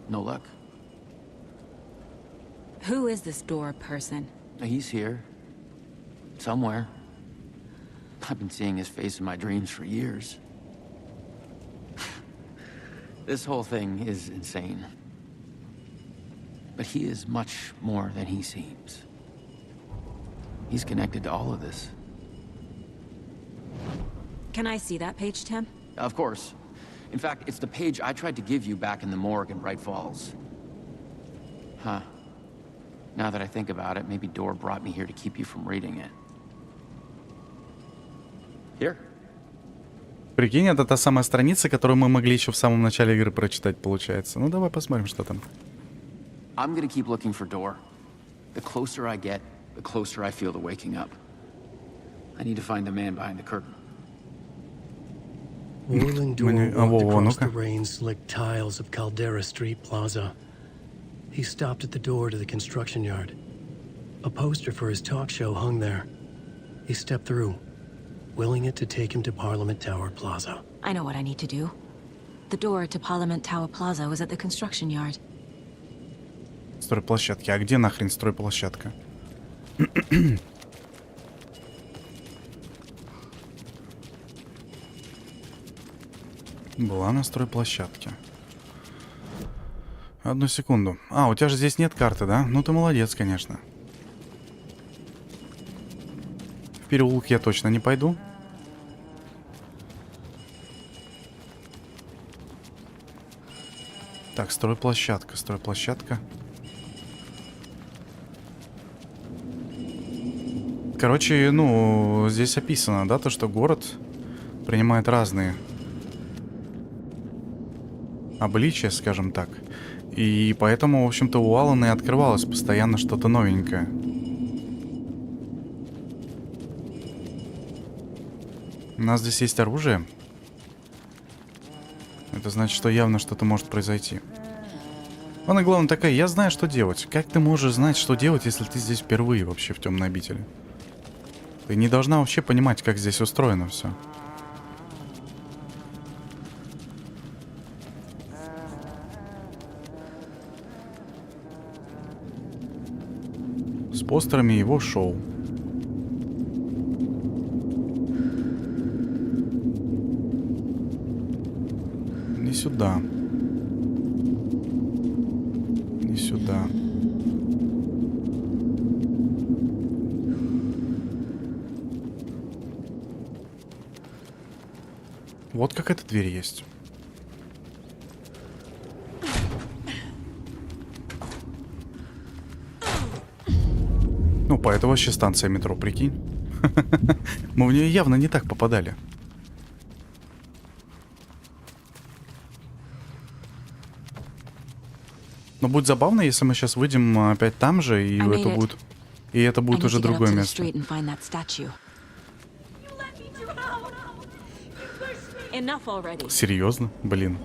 no luck. Who is this Dorr person? He's here. Somewhere. I've been seeing his face in my dreams for years. This whole thing is insane. But he is much more than he seems. He's connected to all of this. Can I see that page, Tim? Of course. In fact, it's the page I tried to give you back in the morgue in Bright Falls. Huh. Now that I think about it, maybe Dorr brought me here to keep you from reading it. Here. Прикинь, это та самая страница, которую мы могли еще в самом начале игры прочитать, получается. Ну, давай посмотрим, что там. I'm gonna keep looking for Dorr. The closer I get, the closer I feel to waking up. I need to find the man behind the curtain. Warland Dorr walked across the rain-slicked tiles of Caldera Street Plaza. He stopped at the door to the construction yard. A poster for his talk show hung there. He stepped through, willing it to take him to Parliament Tower Plaza. I know what I need to do. The door to Parliament Tower Plaza was at the construction yard. Стройплощадки. А где нахрен стройплощадка? Была на стройплощадке. Одну секунду. А, у тебя же здесь нет карты, да? Ну ты молодец, конечно. В переулок я точно не пойду. Так, стройплощадка, стройплощадка. Короче, ну, здесь описано, да, то, что город принимает разные обличия, скажем так. И поэтому, в общем-то, у Алана и открывалось постоянно что-то новенькое. У нас здесь есть оружие. Это значит, что явно что-то может произойти. Она, главное, такая: я знаю, что делать. Как ты можешь знать, что делать, если ты здесь впервые вообще в темной обители? Ты не должна вообще понимать, как здесь устроено все. постерами его шоу. Не сюда. Не сюда. Вот как эта дверь есть. Ну, по это вообще станция метро, прикинь. Мы в нее явно не так попадали. Но будет забавно, если мы сейчас выйдем опять там же, и это будет уже другое место. Серьезно? Блин.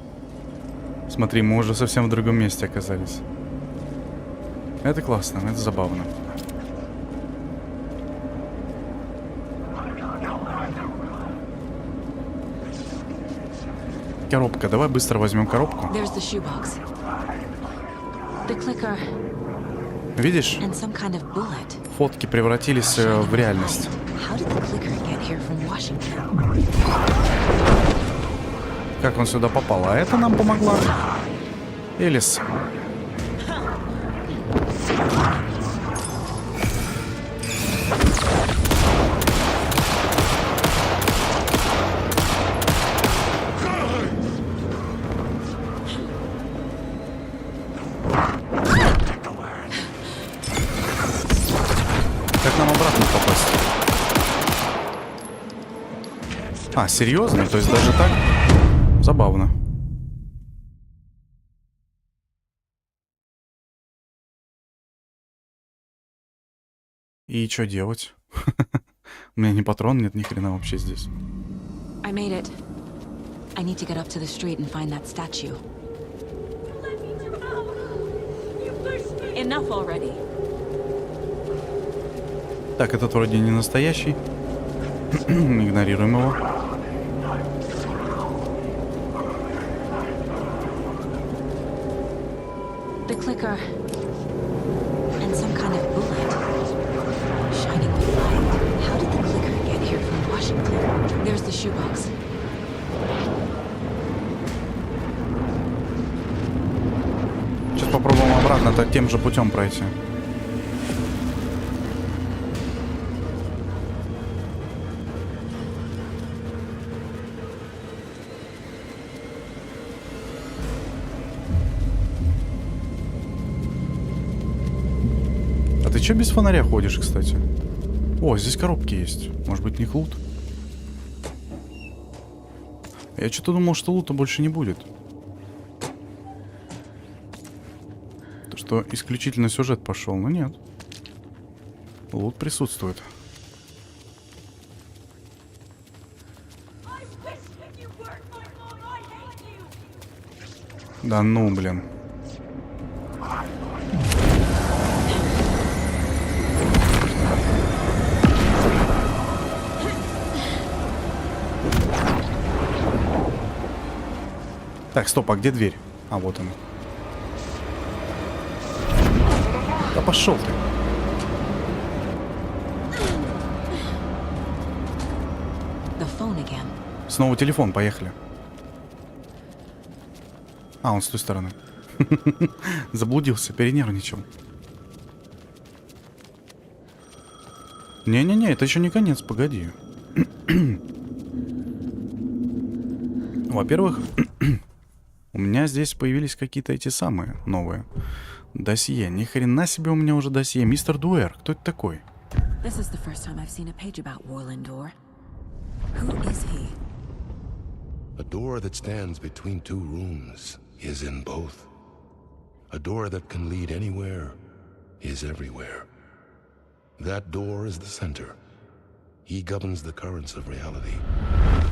Смотри, мы уже совсем в другом месте оказались. Это классно, это забавно. Коробка. Давай быстро возьмем коробку. Видишь? Фотки превратились в реальность. Как он сюда попал? А это нам помогла. Элис. Как нам обратно попасть? А, серьезно? То есть даже так? Забавно. И что делать? У меня ни патрон нет, ни хрена вообще здесь. Так, этот вроде не настоящий. Игнорируем его. Clicker and some kind of bullet shining with light. How did the clicker get here from Washington? There's the shoebox. Сейчас попробуем обратно тем же путем пройти. Ты чё без фонаря ходишь, кстати? О, здесь коробки есть. Может быть, не лут? Я что-то думал, что лута больше не будет. То, что исключительно сюжет пошел, но нет. Лут присутствует. Да ну, блин. Так, стоп, а где дверь? А, вот она. Да пошел ты. Снова телефон, поехали. А, он с той стороны. Заблудился, перенервничал. Не-не-не, это еще не конец, погоди. Во-первых, у меня здесь появились какие-то эти самые новые досье. Ни хрена себе у меня уже досье. Мистер Дуэр, кто это такой? A door that stands between two rooms is in both. A door that can lead anywhere is everywhere. That door is the center. He governs the currents of reality.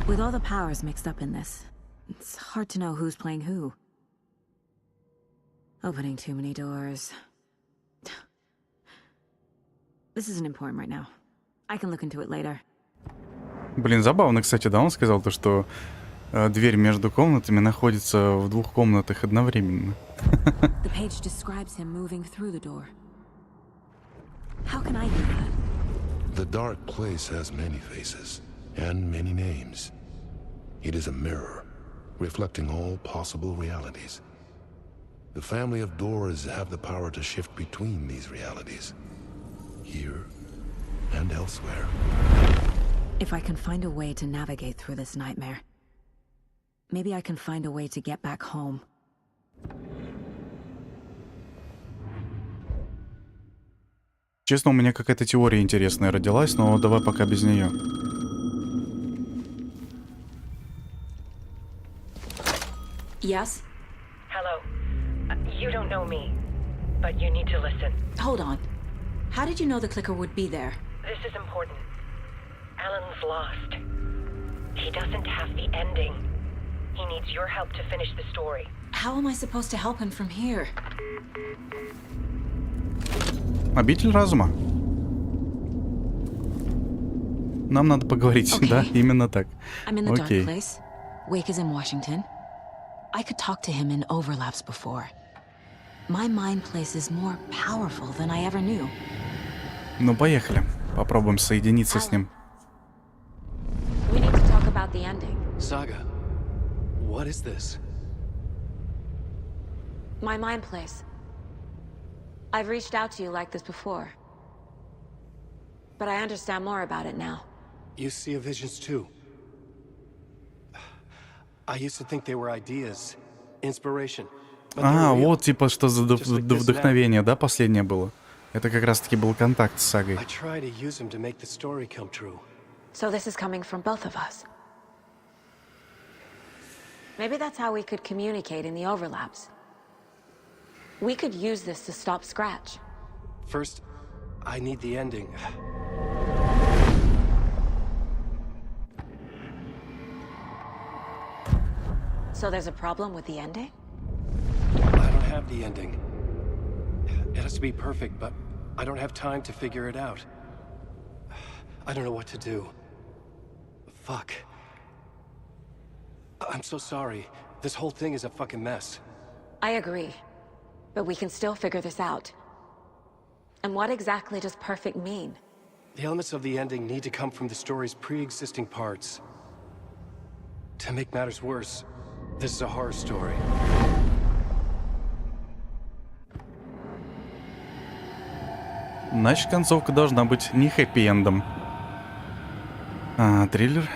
With all the powers mixed up in this, it's hard to know who's playing who. Opening too many doors. This isn't important right now. I can look into it later. Блин, забавно, кстати, да, он сказал то, что дверь между комнатами находится в двух комнатах одновременно. The page describes him moving through the door. How can I do that? The dark place has many faces and many names. It is a mirror, reflecting all possible realities. The family of doors have the power to shift between these realities, here and elsewhere. If I can find a way to navigate through this nightmare, maybe I can find a way to get back home. Честно, у меня какая-то теория интересная родилась, но давай пока без нее. Yes? Hello. You don't know me, but you need to listen. Hold on. How did you know the clicker would be there? This is important. Alan's lost. He doesn't have the ending. He needs your help to finish the story. How am I supposed to help him from here? Обитель разума. Нам надо поговорить, да? Именно так. I'm in the dark place. Wake is in Washington. I could talk to him in overlaps before. My mind place is more powerful than I ever knew. Ну, поехали. Попробуем соединиться с ним. We need to talk about the ending. Saga, what is this? My mind place. I've reached out to you like this before. But I understand more about it now. You see visions too. I used to think they were ideas, inspiration. А, вот типа что за вдохновение, да, последнее было? Это как раз-таки был контакт с Сагой. I try to use them to make the story come true. So this is coming from both of us. Maybe that's how we could communicate in the overlaps. We could use this to stop Scratch. First, I need the ending. So there's a problem with the ending? I don't have the ending. It has to be perfect, but I don't have time to figure it out. I don't know what to do. Fuck. I'm so sorry. This whole thing is a fucking mess. I agree. But we can still figure this out. And what exactly does perfect mean? The elements of the ending need to come from the story's pre-existing parts. To make matters worse, this is a horror story. Значит, концовка должна быть не хэппи-эндом. А, триллер?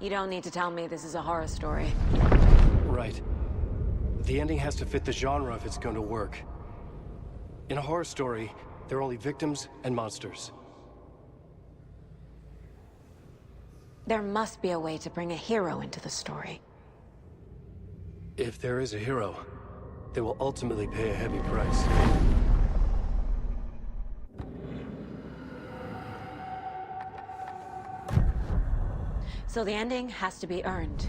You don't need to tell me this is a horror story. Right. The ending has to fit the genre if it's going to work. In a horror story, there are only victims and monsters. There must be a way to bring a hero into the story. If there is a hero, they will ultimately pay a heavy price. So the ending has to be earned,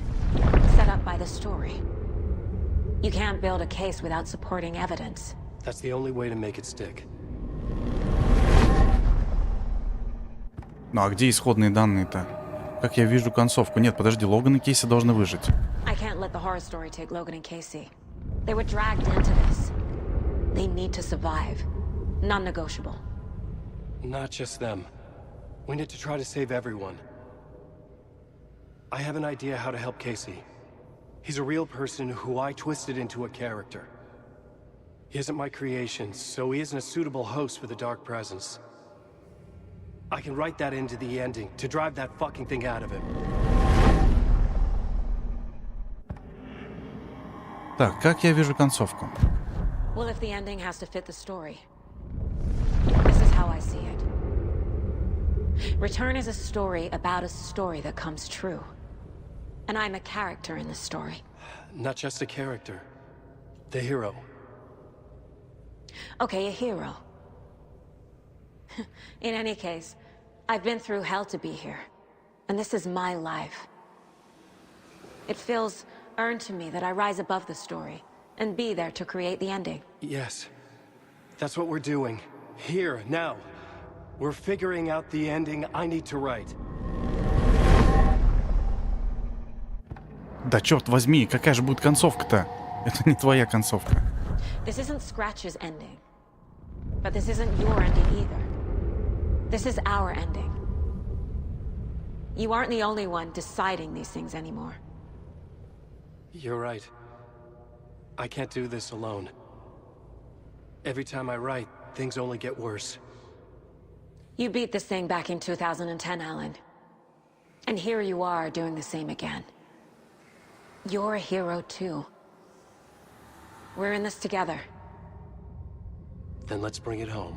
set up by the story. You can't build a case without supporting evidence. That's the only way to make it stick. Ну а где исходные данные-то? Как я вижу концовку? Нет, подожди, Логан и Кейси должны выжить. I can't let the horror story take Logan and Casey. They were dragged into this. They need to survive. Non-negotiable. Not just them. We need to try to save everyone. I have an idea how to help Casey. He's a real person who I twisted into a character. He isn't my creation, so he isn't a suitable host for the Dark Presence. I can write that into the ending to drive that fucking thing out of him. Так, как я вижу концовку? Well, if the ending has to fit the story, this is how I see it. Return is a story about a story that comes true. And I'm a character in the story. Not just a character. The hero. Okay, a hero. In any case, I've been through hell to be here. And this is my life. It feels earned to me that I rise above the story and be there to create the ending. Yes. That's what we're doing. Here, now. We're figuring out the ending I need to write. Да черт возьми, какая же будет концовка-то? Это не твоя концовка. This isn't Scratch's ending. But this isn't your ending either. This is our ending. You aren't the only one deciding these things anymore. You're right. I can't do this alone. Every time I write, things only get worse. You beat this thing back in 2010, Alan. And here you are doing the same again. You're a hero too. We're in this together. Then let's bring it home.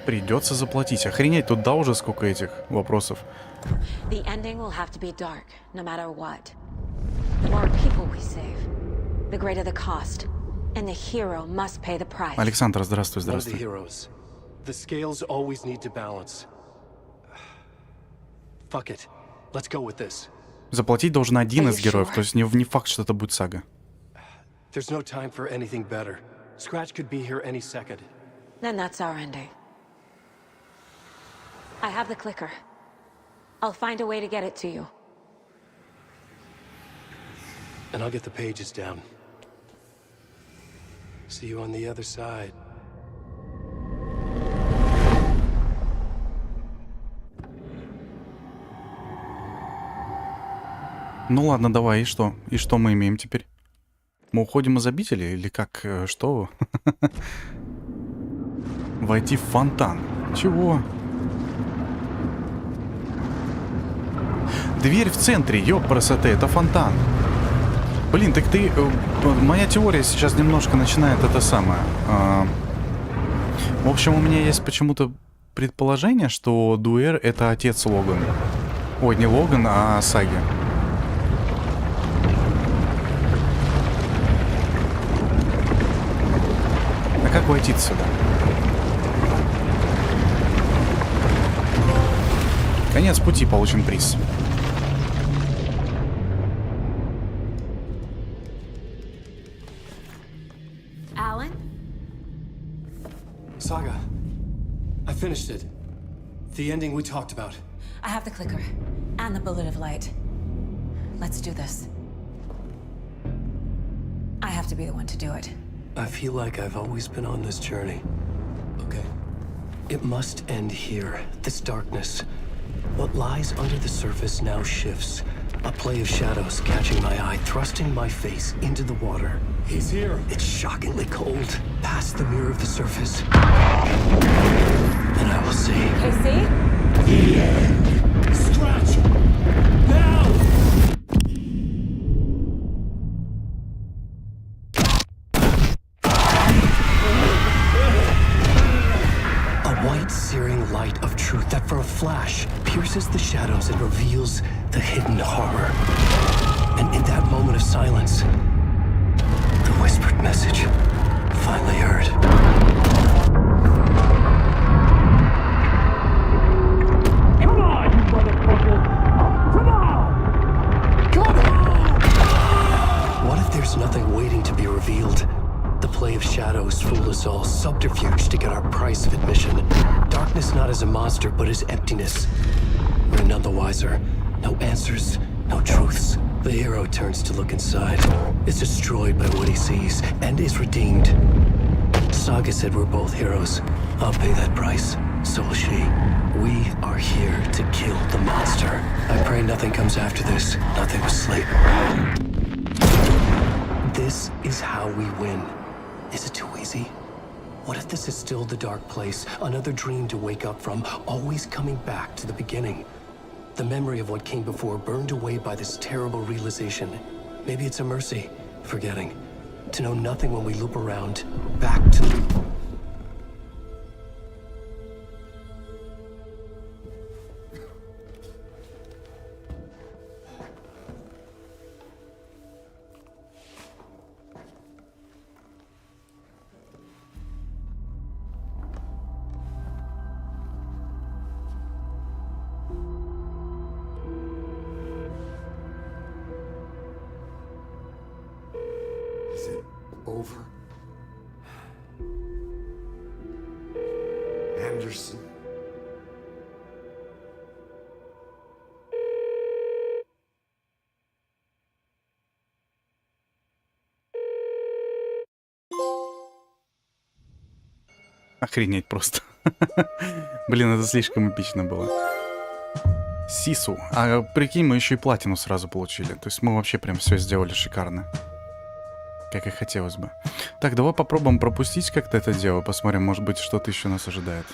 Придется заплатить. Охренеть, тут да уже сколько этих вопросов. The ending will have to be dark, no matter what. The more people we save, the greater the cost. And the hero must pay the price. Александр, здравствуй, One of the здравствуй. heroes. The scales always need to balance. Fuck it. Let's go with this. Заплатить должен один из героев, то есть не факт, что это будет Сага. There's no time for anything better. Scratch could be here any second. Then that's our ending. I have the clicker. I'll find a way to get it to you. And I'll get the pages down. See you on the other side. Ну ладно, давай, и что? И что мы имеем теперь? Мы уходим из обители или как? Что? Войти в фонтан. Чего? Дверь в центре, ёпрасоте, это фонтан. Блин, так ты... Моя теория сейчас немножко начинает это самое. В общем, у меня есть почему-то предположение, что Дуэр — это отец Логана. Ой, не Логан, а Саги. А как войти сюда? Конец пути, получим приз. Alan? Saga, I finished it. The ending we talked about. I have the clicker and the bullet of light. Let's do this. I have to be the one to do it. I feel like I've always been on this journey. Okay. It must end here. This darkness. What lies under the surface now shifts. A play of shadows catching my eye, thrusting my face into the water. He's here. It's shockingly cold. Past the mirror of the surface. Then I will see. Casey? Scratch! Now! A white, searing light of truth that for a flash pierces the shadows and reveals the hidden horror. And in that moment of silence, the whispered message finally heard. Come on, you motherfucker! Come on! Come on! What if there's nothing waiting to be revealed? The play of shadows fool us all, subterfuge to get our price of admission. Darkness not as a monster, but as emptiness. We're none the wiser. No answers, no truths. The hero turns to look inside, is destroyed by what he sees, and is redeemed. Saga said we're both heroes. I'll pay that price. So will she. We are here to kill the monster. I pray nothing comes after this. Nothing but sleep. This is how we win. Is it too easy? What if this is still the dark place? Another dream to wake up from, always coming back to the beginning. The memory of what came before burned away by this terrible realization. Maybe it's a mercy, forgetting. To know nothing when we loop around, back to... Is it over? Anderson? Охренеть просто. Блин, это слишком эпично было. Сису. А прикинь, мы еще и платину сразу получили. То есть мы вообще прям все сделали шикарно. Как и хотелось бы. Так, давай попробуем пропустить как-то это дело. Посмотрим, может быть, что-то еще нас ожидает.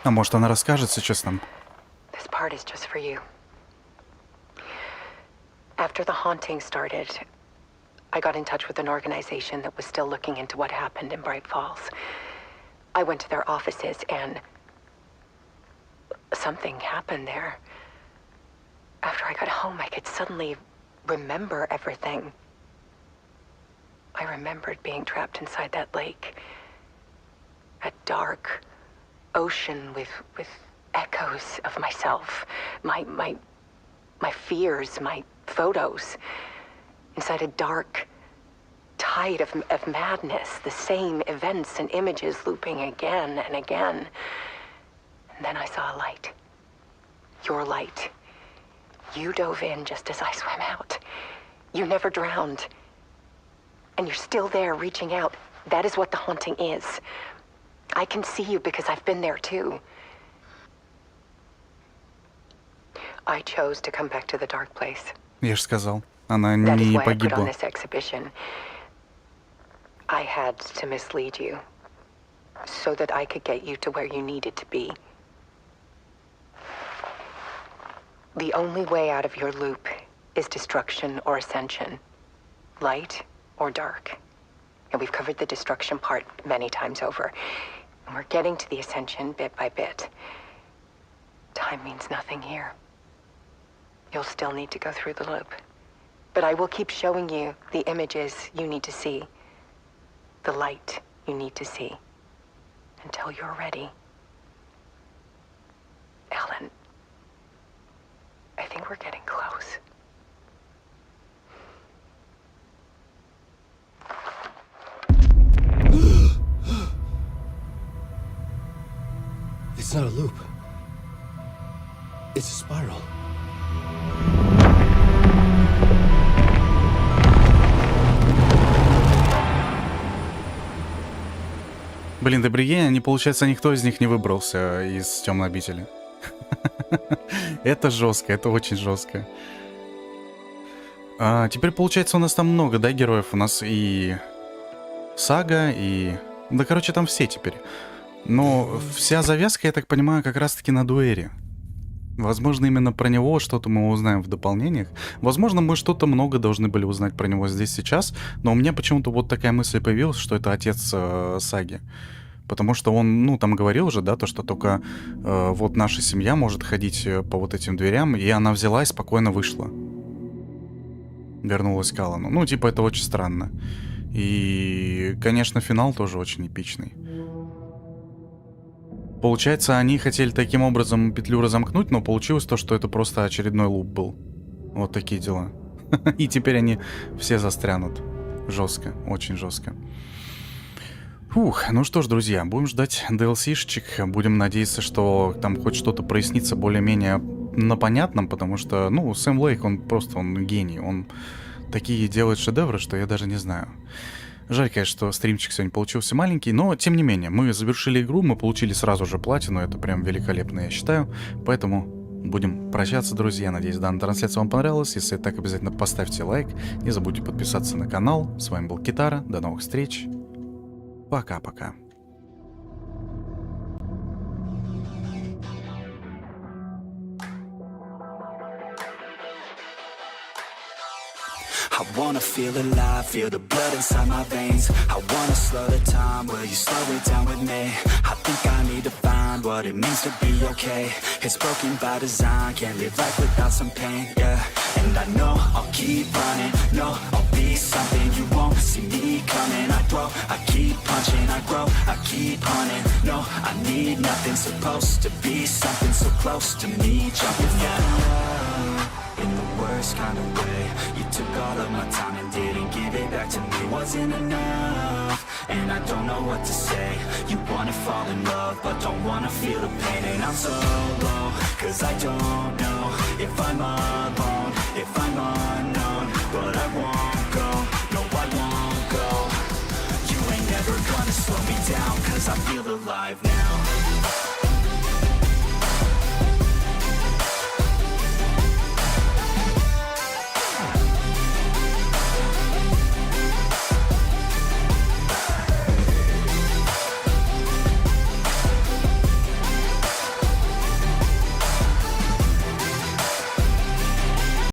А может, она расскажет сейчас нам? This part is just for you. After the haunting started, I got in touch with an organization that was still looking into what happened in Bright Falls. I went to their offices and something happened there. After I got home, I could suddenly remember everything. I remembered being trapped inside that lake. A dark ocean with echoes of myself. My fears, my photos. Inside a dark tide of madness. The same events and images looping again and again. And then I saw a light. Your light. You dove in just as I swam out. You never drowned. And you're still there reaching out. That is what the haunting is. I can see you because I've been there too. I chose to come back to the dark place. Я же сказал, она That is не why I put on погибла. this exhibition. I had to mislead you so that I could get you to where you needed to be. The only way out of your loop is destruction or ascension. Light or dark. And we've covered the destruction part many times over. And we're getting to the ascension bit by bit. Time means nothing here. You'll still need to go through the loop. But I will keep showing you the images you need to see. The light you need to see. Until you're ready. Ellen, I think we're getting close. It's not a loop. It's a spiral. Блин, да прикинь, они, получается, никто из них не выбрался из темной обители. Это жестко, это очень жестко. Теперь, получается, у нас там много, да, героев? У нас и Сага, и... Да, короче, там все теперь. Но вся завязка, я так понимаю, как раз-таки на дуэри. Возможно, именно про него что-то мы узнаем в дополнениях. Возможно, мы что-то много должны были узнать про него здесь сейчас. Но у меня почему-то вот такая мысль появилась, что это отец Саги. Потому что он, ну, там говорил уже, да, то, что только вот наша семья может ходить по вот этим дверям. И она взяла и спокойно вышла. Вернулась к Аллану. Ну, типа, это очень странно. И, конечно, финал тоже очень эпичный. Получается, они хотели таким образом петлю разомкнуть, но получилось то, что это просто очередной луп был. Вот такие дела. И теперь они все застрянут. Жестко, очень жестко. Фух, ну что ж, друзья, будем ждать DLC-шечек. Будем надеяться, что там хоть что-то прояснится более-менее на понятном, потому что, ну, Сэм Лейк, он просто, он гений. Он такие делает шедевры, что я даже не знаю. Жаль, конечно, что стримчик сегодня получился маленький, но, тем не менее, мы завершили игру, мы получили сразу же платину, это прям великолепно, я считаю. Поэтому будем прощаться, друзья. Надеюсь, данная трансляция вам понравилась. Если так, обязательно поставьте лайк. Не забудьте подписаться на канал. С вами был Китара. До новых встреч. Пока-пока. I wanna feel alive, feel the blood inside my veins. I wanna slow the time, will you slow it down with me? I think I need to find what it means to be okay. It's broken by design, can't live life without some pain, yeah. And I know I'll keep running, no, I'll be something you won't see me coming. I grow, I keep punching, I grow, I keep hunting. No, I need nothing, supposed to be something so close to me. Jumping out in the worst kind of way. You took all of my time and didn't give it back to me. Wasn't enough, and I don't know what to say. You wanna fall in love, but don't wanna feel the pain. And I'm so low, cause I don't know if I'm alone. if I'm unknown, but I won't go, no I won't go. You ain't never gonna slow me down, cause I feel alive now.